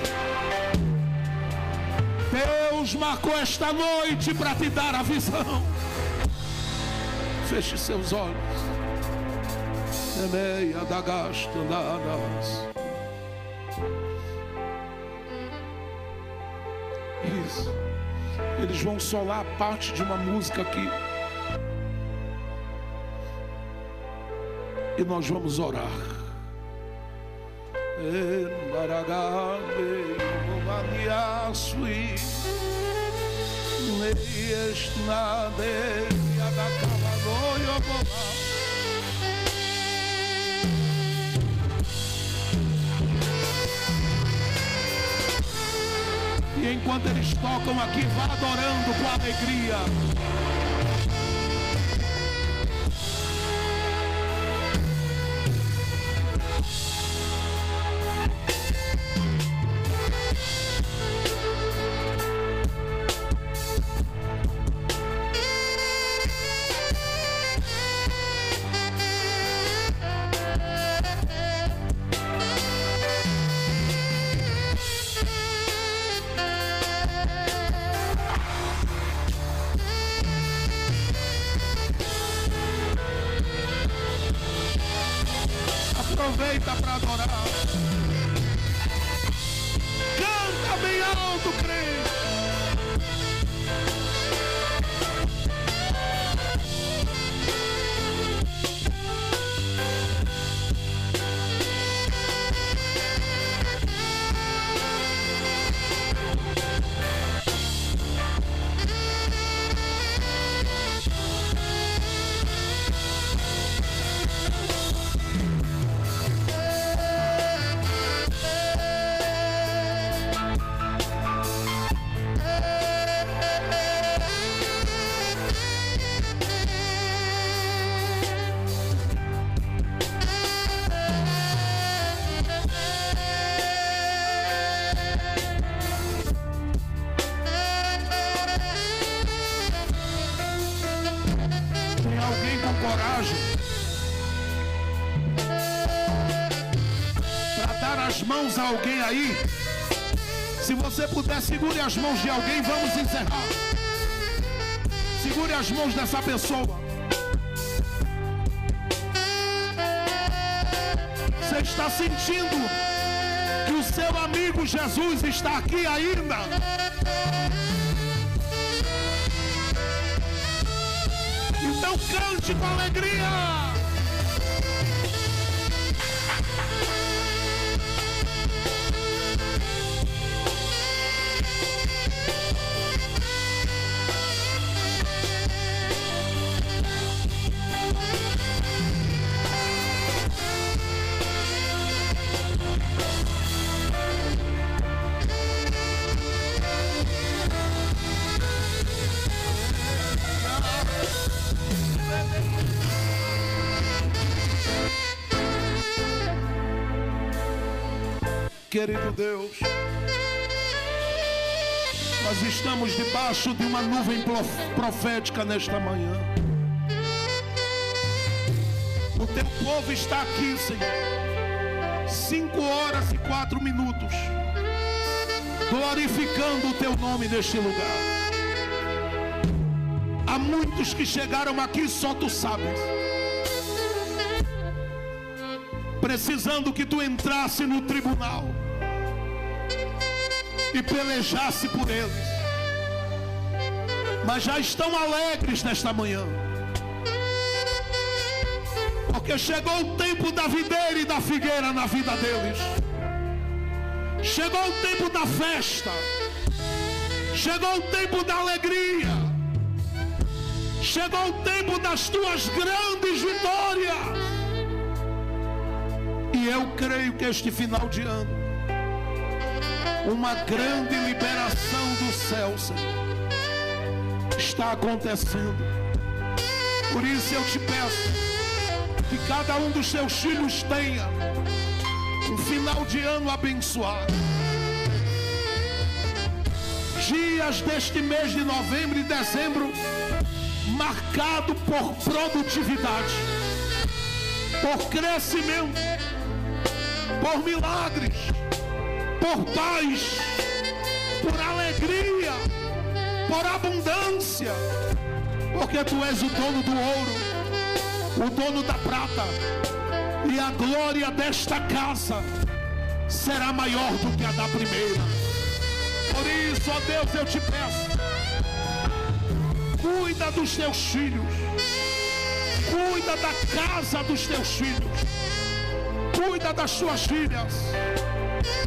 Speaker 1: Deus marcou esta noite para te dar a visão. Feche seus olhos. Isso. Eles vão solar a parte de uma música aqui. E nós vamos orar. E enquanto eles tocam aqui, vá adorando com alegria. Aproveita para adorar. Canta bem alto, crente. Mãos a alguém aí. Se você puder, segure as mãos de alguém. Vamos encerrar. Segure as mãos dessa pessoa. Você está sentindo que o seu amigo Jesus está aqui ainda? Então cante com alegria. Querido Deus, nós estamos debaixo de uma nuvem profética nesta manhã. O teu povo está aqui, Senhor, 5h04, glorificando o teu nome neste lugar. Há muitos que chegaram aqui, só tu sabes, precisando que tu entrasse no tribunal e pelejasse por eles, mas já estão alegres nesta manhã, porque chegou o tempo da videira e da figueira na vida deles. Chegou o tempo da festa, chegou o tempo da alegria, chegou o tempo das tuas grandes vitórias. E eu creio que este final de ano Uma grande liberação do céu, Senhor, está acontecendo. Por isso eu te peço que cada um dos teus filhos tenha um final de ano abençoado. Dias deste mês de novembro e dezembro marcado por produtividade, por crescimento, por milagres, por paz, por alegria, por abundância, porque tu és o dono do ouro, o dono da prata, e a glória desta casa será maior do que a da primeira. Por isso, ó Deus, eu te peço, cuida dos teus filhos, cuida da casa dos teus filhos, cuida das tuas filhas,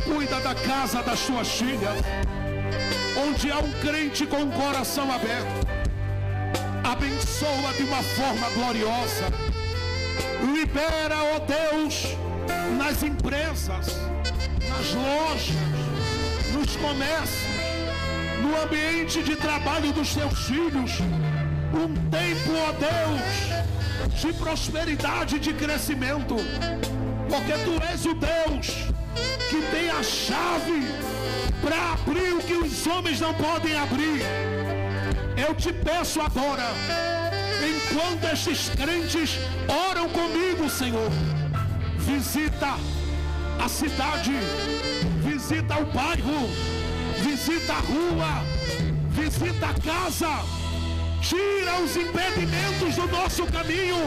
Speaker 1: cuida da casa das tuas filhas, onde há um crente com o coração aberto. Abençoa de uma forma gloriosa. Libera, ó Deus, nas empresas, nas lojas, nos comércios, no ambiente de trabalho dos teus filhos, um tempo, ó Deus, de prosperidade e de crescimento, porque tu és o Deus que tem a chave para abrir o que os homens não podem abrir. Eu te peço agora, enquanto estes crentes oram comigo, Senhor, visita a cidade, visita o bairro, visita a rua, visita a casa, tira os impedimentos do nosso caminho,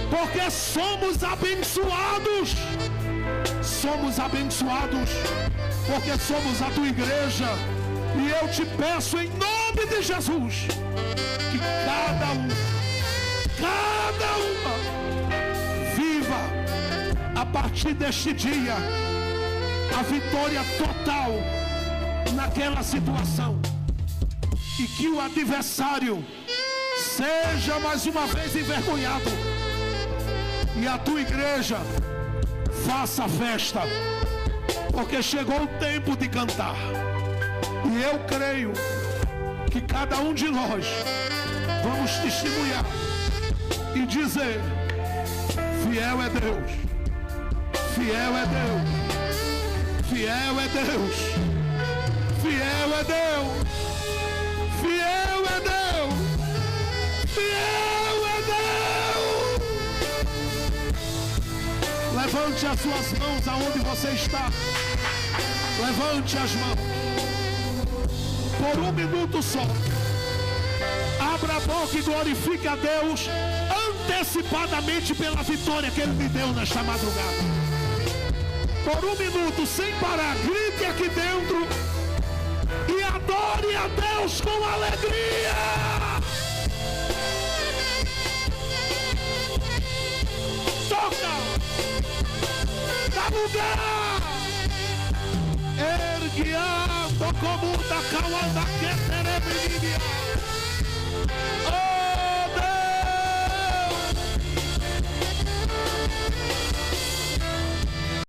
Speaker 1: porque somos abençoados, porque somos a tua igreja. E eu te peço em nome de Jesus, que cada uma viva a partir deste dia a vitória total naquela situação, e que o adversário seja mais uma vez envergonhado, e a tua igreja faça festa, porque chegou o tempo de cantar. E eu creio que cada um de nós vamos testemunhar e dizer: fiel é Deus, fiel é Deus, fiel é Deus, fiel é Deus, fiel é Deus, fiel é Deus. Levante as suas mãos aonde você está. Levante as mãos. Por um minuto só, abra a boca e glorifique a Deus antecipadamente pela vitória que Ele me deu nesta madrugada. Por um minuto, sem parar, grite aqui dentro e adore a Deus com alegria. Toca, dá lugar. Erguia, como da cauanda que teremos.